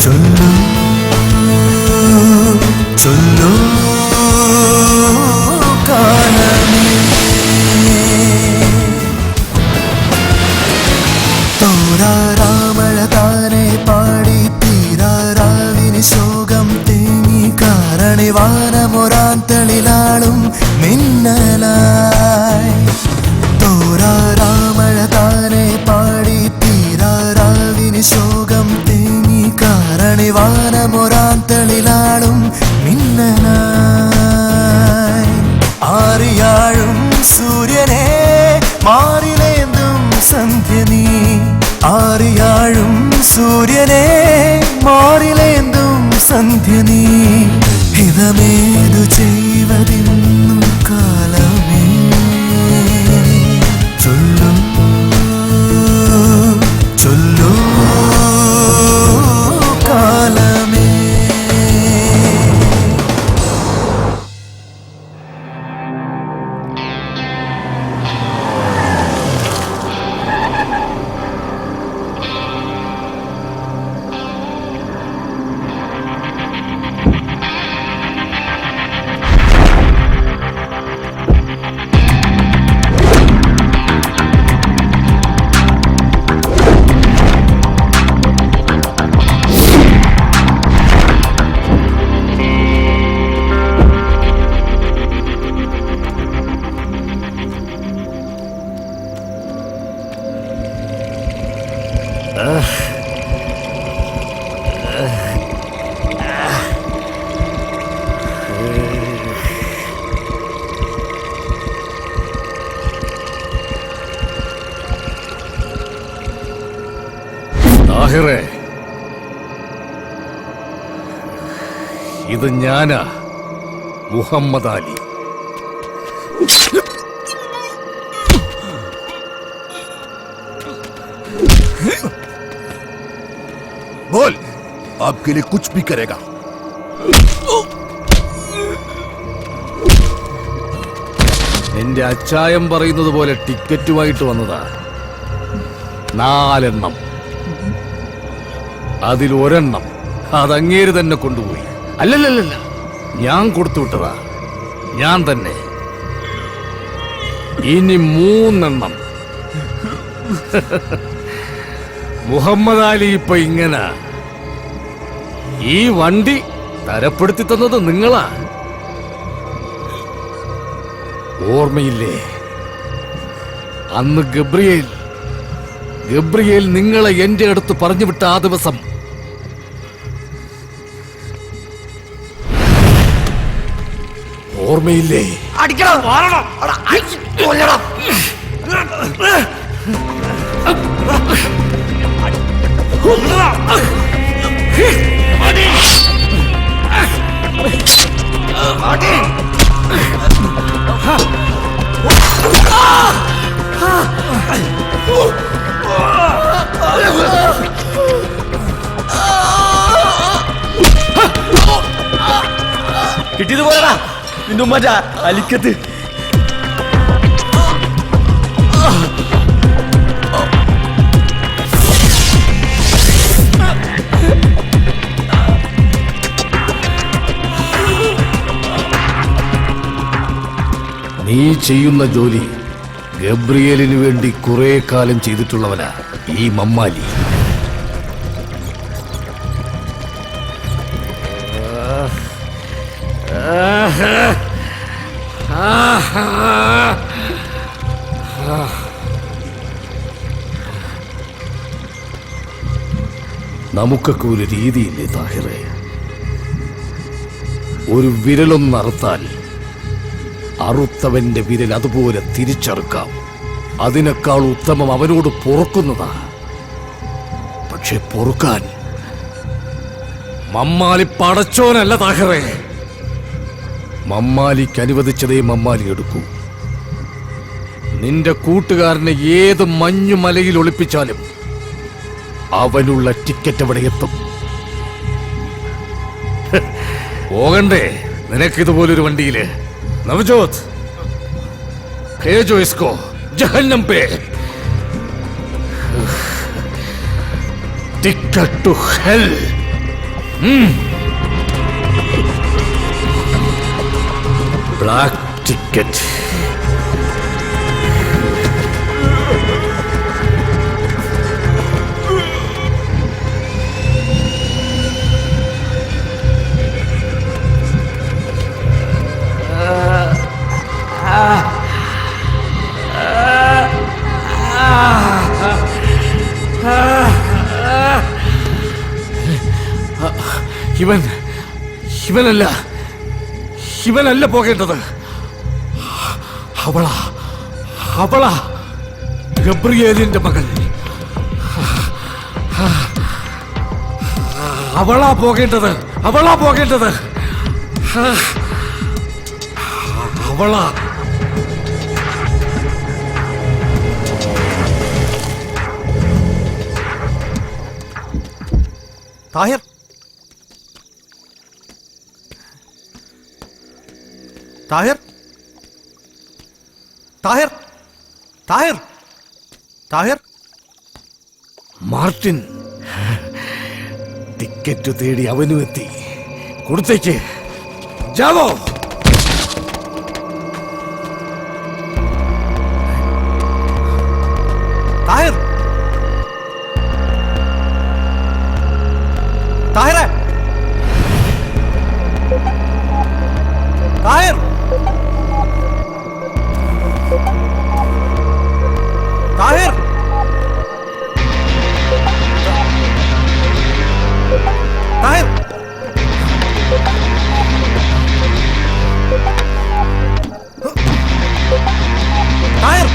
ചൊല്ലൂ ചൊല്ലൂ കാലമേ, തോരാരാമഴ താനെ പാടി തീരാറാവിന് ശോകം തേങ്ങി കാരണിവാനമൊരാന്തളിലാളും മിന്നലായി. തോരാരാമഴ താനെ പാടി തീരാറാവിന് ശോകം തേങ്ങി കാരണിവാനമൊരാന്തളിലാളും മിന്നലായി. ആറിയാഴും സൂര്യനെ മാറിലേന്തും സന്ധ്യ നീ. ആറിയാഴും സൂര്യനെ മാറിലേന്തും സന്ധ്യ നീ. ഹിതമേതു ചെയ്വതിന്നു കാലമേ. ചൊല്ലൂ ചൊല്ലൂ കാലമേ. താഹിറേ, ഇത് ഞാനാ, മുഹമ്മദ് അലി. बोल, आपके लिए कुछ भी करेगा. എന്റെ അച്ചായം പറയുന്നത് പോലെ ടിക്കറ്റുമായിട്ട് വന്നതാ. 4 എണ്ണം. അതിൽ 1 എണ്ണം അതങ്ങേര് തന്നെ കൊണ്ടുപോയി. അല്ലല്ലല്ല, ഞാൻ കൊടുത്തു വിട്ടതാ, ഞാൻ തന്നെ. ഇനി 3 എണ്ണം. മുഹമ്മദ് അലി ഇപ്പൊ ഇങ്ങനെ. ഈ വണ്ടി തരപ്പെടുത്തി തന്നത് നിങ്ങളാ. ഓർമ്മയില്ലേ അന്ന് ഗബ്രിയേൽ നിങ്ങളെ എന്റെ അടുത്ത് പറഞ്ഞു വിട്ട ആ ദിവസം? ഓർമ്മയില്ലേ? കിട്ടിയത് പോലെടാ നിന്റെ ഉമ്മ അലിക്കത്ത്. നീ ചെയ്യുന്ന ജോലി ഗബ്രിയേലിന് വേണ്ടി കുറെ കാലം ചെയ്തിട്ടുള്ളവനാ ഈ മമ്മാലി. നമുക്കൊക്കെ ഒരു രീതിയില്ലേ താഹിറേ? ഒരു വിരലൊന്നറുത്താൽ അറുത്തവന്റെ വിരൽ അതുപോലെ തിരിച്ചറുക്കാം. അതിനേക്കാൾ ഉത്തമം അവനോട് പൊറുക്കുന്നതാ. പക്ഷെ പൊറുക്കാൻ മമ്മാലി പടച്ചോനല്ല താഹിറേ. മമ്മാലിക്ക് അനുവദിച്ചതേ മമ്മാലി എടുക്കൂ. നിന്റെ കൂട്ടുകാരനെ ഏത് മഞ്ഞുമലയിൽ ഒളിപ്പിച്ചാലും അവനുള്ള ടിക്കറ്റ് അവിടെ എത്തും. പോകണ്ടേ നിനക്കിതുപോലൊരു വണ്ടിയില്? നവജോത്, भेजो इसको जहन्नम पे. Ticket to hell. Black ticket. ഇവനല്ല പോകേണ്ടത്. അവളാ ഗബ്രിയേലിന്റെ മകൾ. അവളാ പോകേണ്ടത്. അവളാ. താഹിർ, താഹിർ, താഹിർ, താഹിർ, താഹിർ. മാർട്ടിൻ ടിക്കറ്റ് തേടി അവനും എത്തി. കൊടുത്തേക്ക്. ജാവോ. താഹിർ, താഹിറേ, താഹിർ, താഹിർ, താഹിർ. താഹിർ.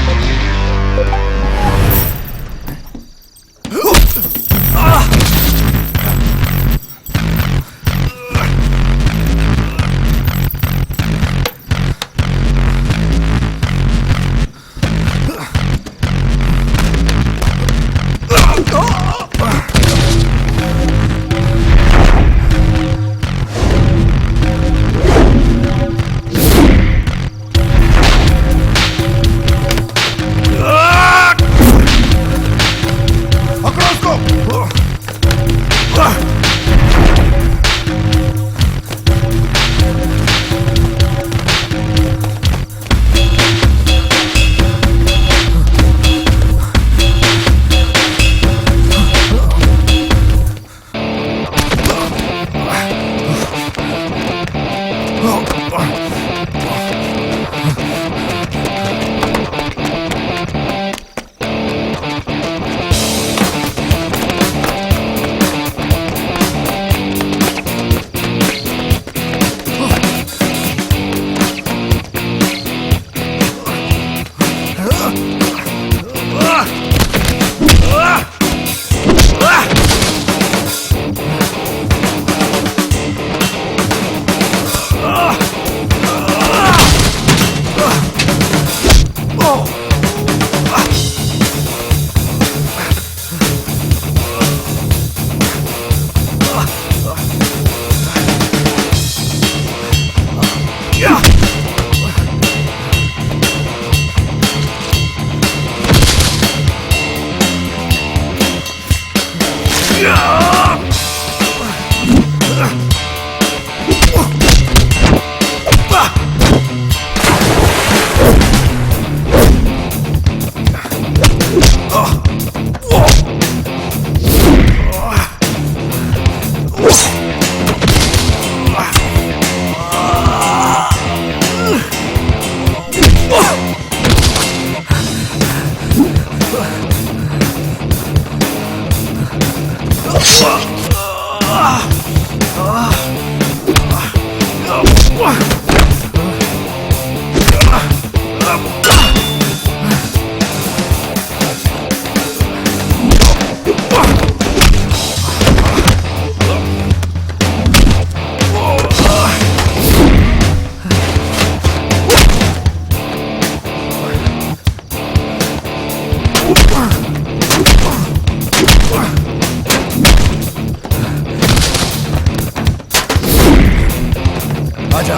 ആജാ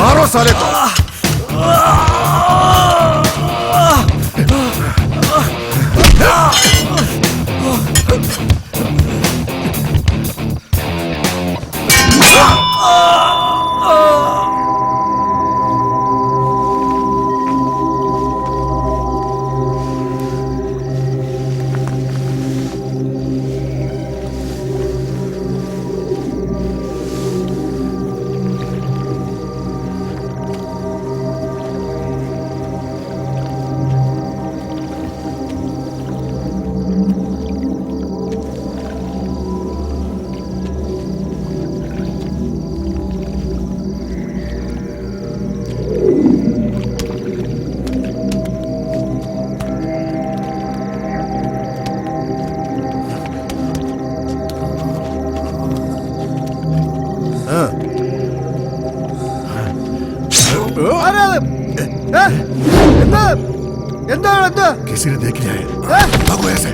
मारो साले को किसी ने देख लिया है भागो ऐसे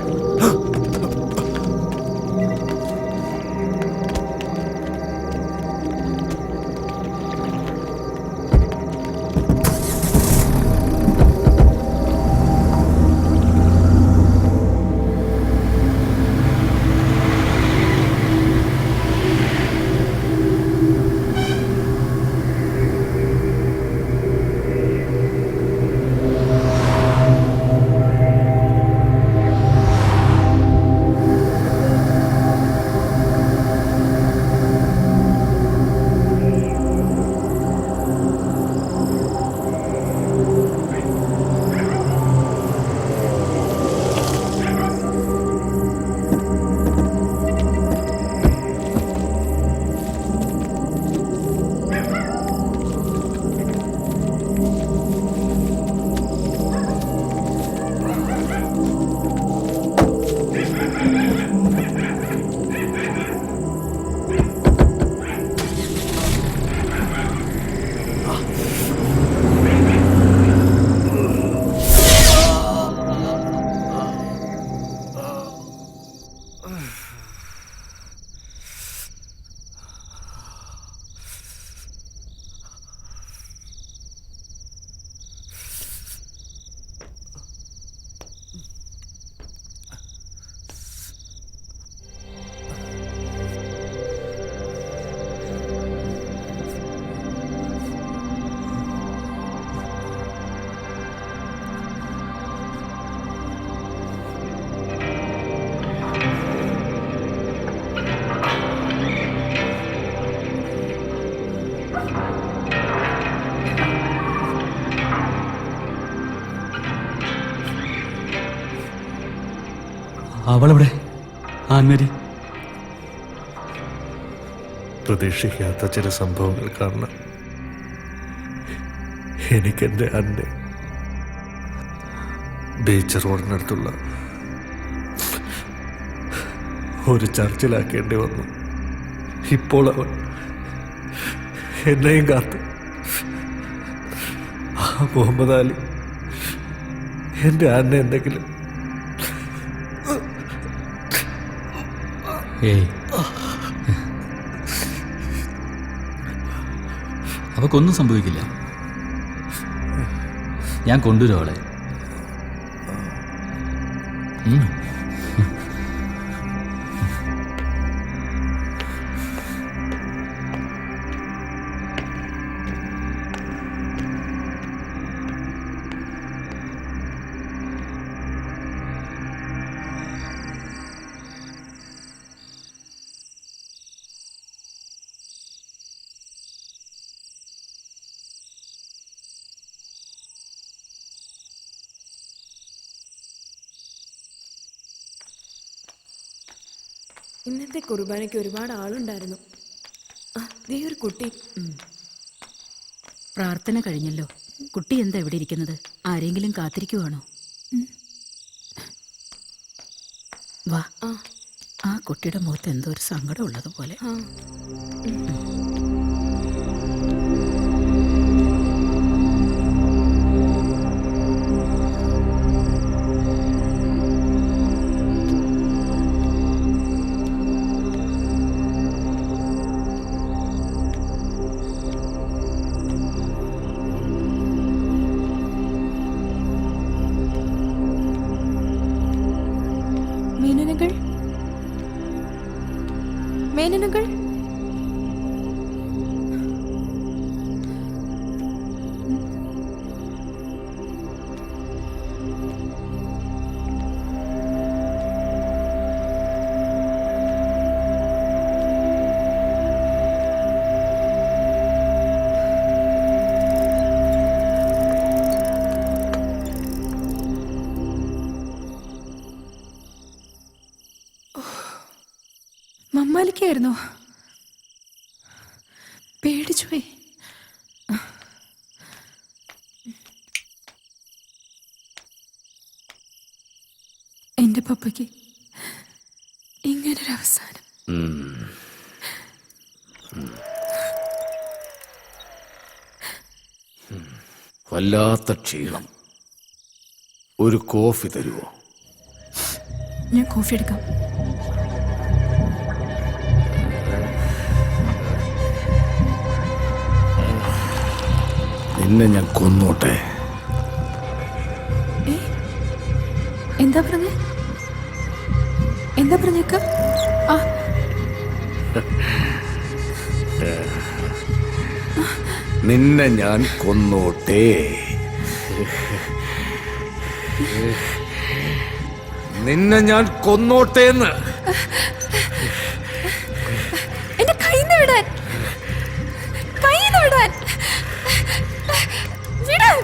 അവളെവിടെ ആൻമേരി? പ്രതീക്ഷിക്കാത്ത ചില സംഭവങ്ങൾ കാരണം എനിക്കെൻ്റെ അന്നെ ബീച്ച് റോഡിനടുത്തുള്ള ഒരു ചർച്ചിലാക്കേണ്ടി വന്നു. ഇപ്പോൾ അവൻ എന്നെയും കാത്ത് മുഹമ്മദ് അലി എൻ്റെ അന്നെ എന്തെങ്കിലും അവക്കൊന്നും സംഭവിക്കില്ല. ഞാൻ കൊണ്ടുവരും അവളെ. ഇന്നത്തെ കുർബാനയ്ക്ക് ഒരുപാട് ആളുണ്ടായിരുന്നു. ദേ ഒരു കുട്ടി. പ്രാർത്ഥന കഴിഞ്ഞല്ലോ. കുട്ടി എന്താ ഇവിടെ ഇരിക്കുന്നത്? ആരെങ്കിലും കാത്തിരിക്കുവാണോ? വാ. ആ കുട്ടിയുടെ മുഖത്ത് എന്തോ ഒരു സങ്കടം ഉള്ളതുപോലെ. മേനനകൾ, മേനനകൾ, മമ്മാലിക്കായിരുന്നോ? പേടിച്ചുപോയി. എന്റെ പപ്പയ്ക്ക് ഇങ്ങനൊരു അവസാനം. വല്ലാത്ത ക്ഷീണം. ഒരു കോഫി തരുമോ? ഞാൻ കോഫി എടുക്കാം. നിന്നെ ഞാൻ കൊന്നോട്ടെ. എന്താ പറഞ്ഞേ? എന്താ പറഞ്ഞേക്ക? നിന്നെ ഞാൻ കൊന്നോട്ടെ. നിന്നെ ഞാൻ കൊന്നോട്ടേന്ന്. എന്റെ കയ്യിന്ന് വിടാൻ, കയ്യിന്ന് വിടാൻ. വിടാൻ.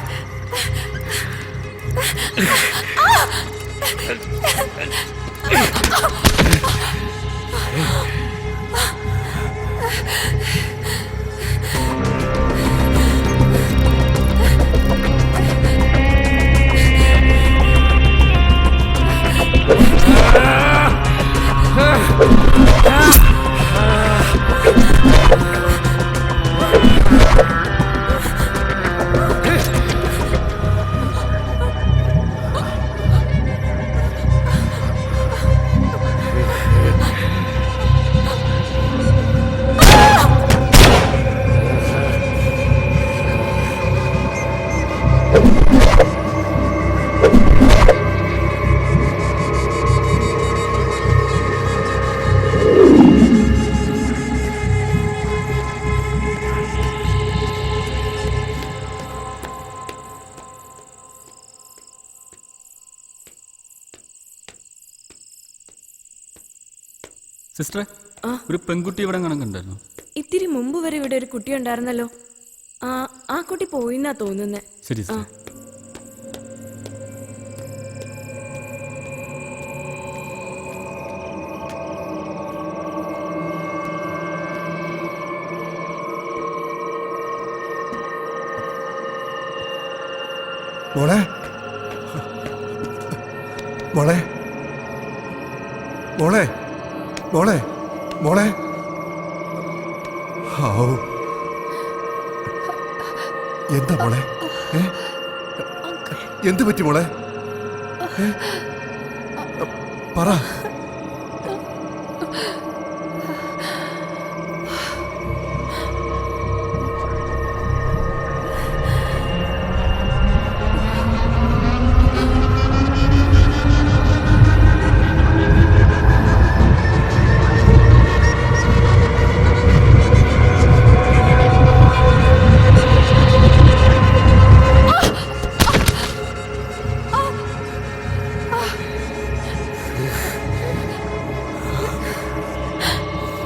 സിസ്റ്ററെ, ഒരു പെൺകുട്ടി ഇവിടെ കണക്കുണ്ടായിരുന്നു. ഇത്തിരി മുമ്പ് വരെ ഇവിടെ ഒരു കുട്ടി ഉണ്ടായിരുന്നല്ലോ. ആ കുട്ടി പോയിന്നാ തോന്നുന്നേ. ശരി. മോളെ, മോളെ, മോളെ, മോളെ, മോളെ. എന്താ മോളെ? എന്ത് പറ്റി മോളെ? പറ.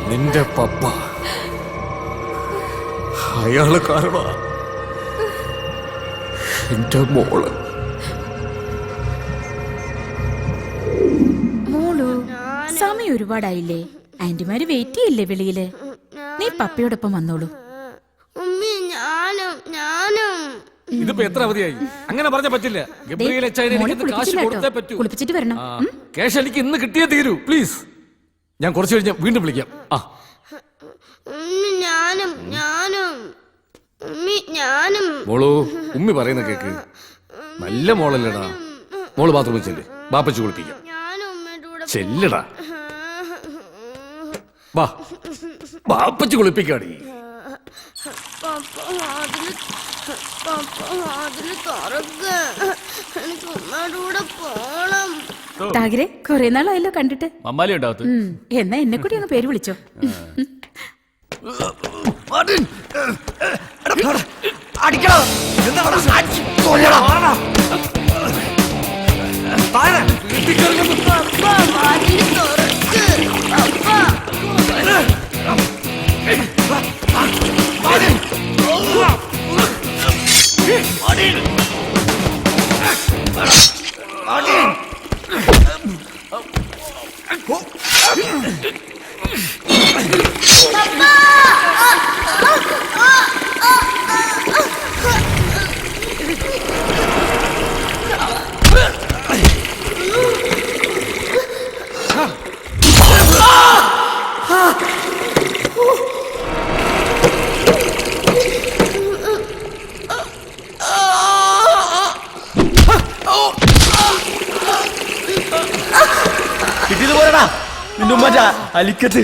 നിന്റെ പപ്പ, അയാള് കാരണ എന്റെ മോള്. മോളു, സമയം ഒരുപാടായില്ലേ? ആന്റിമാര് വെയിറ്റ് ചെയ്യില്ലേ വെളിയില്? നീ പപ്പയോടൊപ്പം വന്നോളൂ. ഞാനും ഇതിപ്പോ എത്ര അവധിയായി? അങ്ങനെ പറഞ്ഞ പറ്റില്ല. ഗബ്രിയേൽ അച്ചായനെ മോനെ എനിക്ക് കാശ് കുളിപ്പിച്ചില്ല കൊടുത്തേ കേട്ടോ. പറ്റൂ. കുളിപ്പിച്ചിട്ട് വരണം. ക്യാഷ് എനിക്ക് ഇന്ന് കിട്ടിയേ തീരൂ. പ്ലീസ്, ഞാൻ കുറച്ച് കഴിഞ്ഞ് വീണ്ടും വിളിക്കാം. മോളു, ഉമ്മി പറയുന്ന കേക്ക്. നല്ല മോളല്ലടാ. മോള് ബാത്റൂമിൽ ചെല്ല്, ബാപ്പച്ചു കുളിപ്പിക്കാം. ചെല്ലടാ, ബാപ്പച്ചു കുളിപ്പിക്കാടി. താഗിരെ, കുറെ നാളായല്ലോ കണ്ടിട്ട്. മമ്മാലി ഉണ്ടാവത്ത്. എന്നാ എന്നെ കൂടി അങ്ങ് പേര് വിളിച്ചോ. കിട്ടിയത് പോരടാ നിന്റെ ഉമ്മ അലിക്കത്ത്.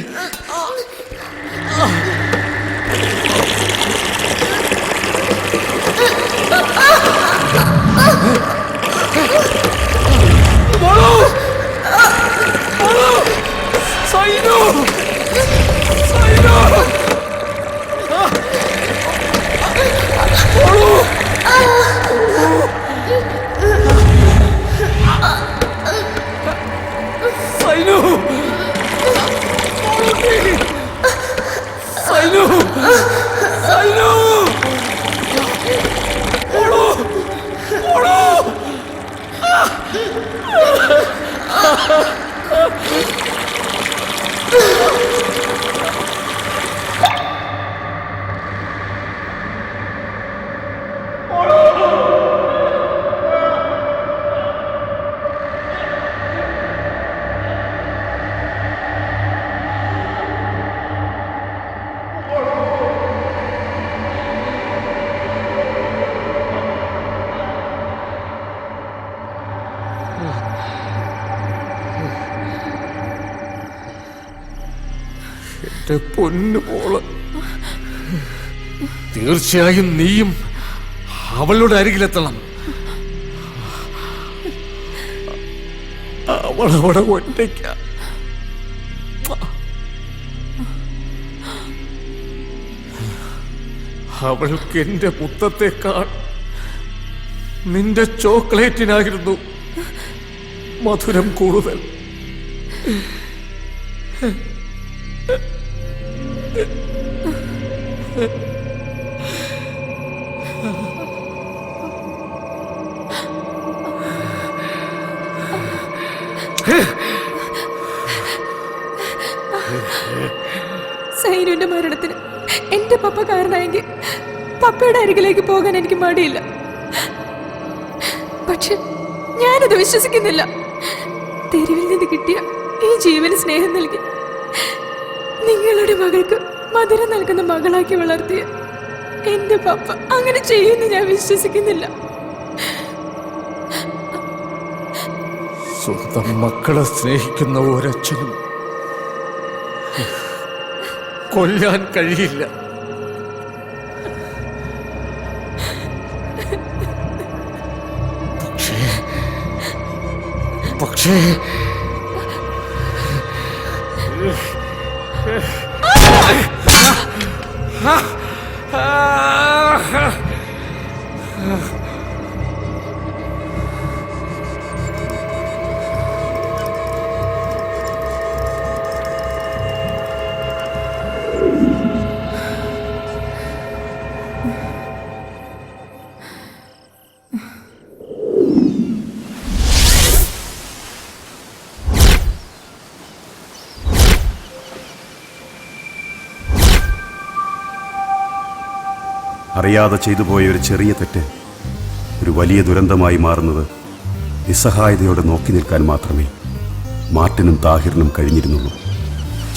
എന്റെ പൊന്നു മോള്, തീർച്ചയായും നീയും അവളുടെ അരികിലെത്തണം. അവളവിടെ ഒറ്റയ്ക്ക. അവൾക്ക് എന്റെ മുത്തത്തേക്കാൾ നിന്റെ ചോക്ലേറ്റിനായിരുന്നു മധുരം കൂടുതൽ. സൈനുവിന്റെ മരണത്തിന് എന്റെ പപ്പ കാരണമായെങ്കിൽ പപ്പയുടെ അരികിലേക്ക് പോകാൻ എനിക്ക് മടിയില്ല. പക്ഷെ ഞാനത് വിശ്വസിക്കുന്നില്ല. തെരുവിൽ നിന്ന് കിട്ടിയ ഈ ജീവന് സ്നേഹം നൽകി നിങ്ങളുടെ മകൾക്ക് മധുരം നൽകുന്ന മകളാക്കി വളർത്തിയ എന്റെ പപ്പ അങ്ങനെ ചെയ്യുമെന്ന് ഞാൻ വിശ്വസിക്കുന്നില്ല. സ്വന്തം മക്കളെ സ്നേഹിക്കുന്ന ഒരച്ഛനും കൊല്ലാൻ കഴിയില്ല. പക്ഷേ അറിയാതെ ചെയ്തു പോയ ഒരു ചെറിയ തെറ്റ് ഒരു വലിയ ദുരന്തമായി മാറുന്നത് നിസ്സഹായതയോടെ നോക്കി നിൽക്കാൻ മാത്രമേ മാർട്ടിനും താഹിറിനും കഴിഞ്ഞിരുന്നുള്ളൂ.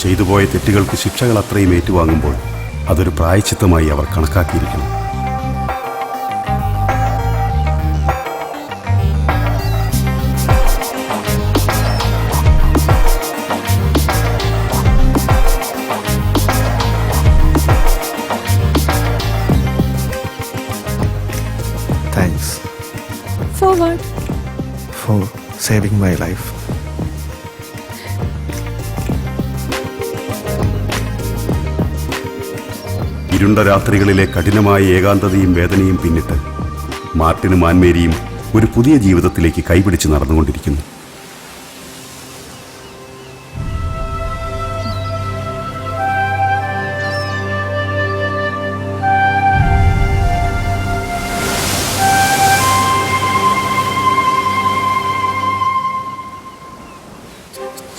ചെയ്തുപോയ തെറ്റുകൾക്ക് ശിക്ഷകൾ അത്രയും ഏറ്റുവാങ്ങുമ്പോൾ അതൊരു പ്രായശ്ചിത്തമായി അവർ കണക്കാക്കിയിരിക്കണം. Thanks forward for saving my life. ഇരുണ്ട രാത്രികളിലെ കഠിനമായ ഏകാന്തതയും വേദനയും പിന്നിട്ട് മാർട്ടിനും ആൻമേരിയും ഒരു പുതിയ ജീവിതത്തിലേക്ക് കൈപിടിച്ച് നടന്നുകൊണ്ടിരിക്കുന്നു.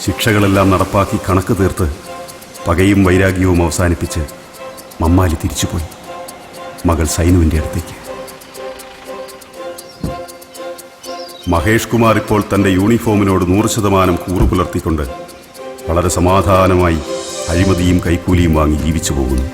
ശിക്ഷകളെല്ലാം നടപ്പാക്കി കണക്ക് തീർത്ത് പകയും വൈരാഗ്യവും അവസാനിപ്പിച്ച് മമ്മാലി തിരിച്ചുപോയി മകൾ സൈനുവിൻ്റെ അടുത്തേക്ക്. മഹേഷ് കുമാർ ഇപ്പോൾ തൻ്റെ യൂണിഫോമിനോട് 100% കൂറു പുലർത്തിക്കൊണ്ട് വളരെ സമാധാനമായി അഴിമതിയും കൈക്കൂലിയും വാങ്ങി ജീവിച്ചു പോകുന്നു.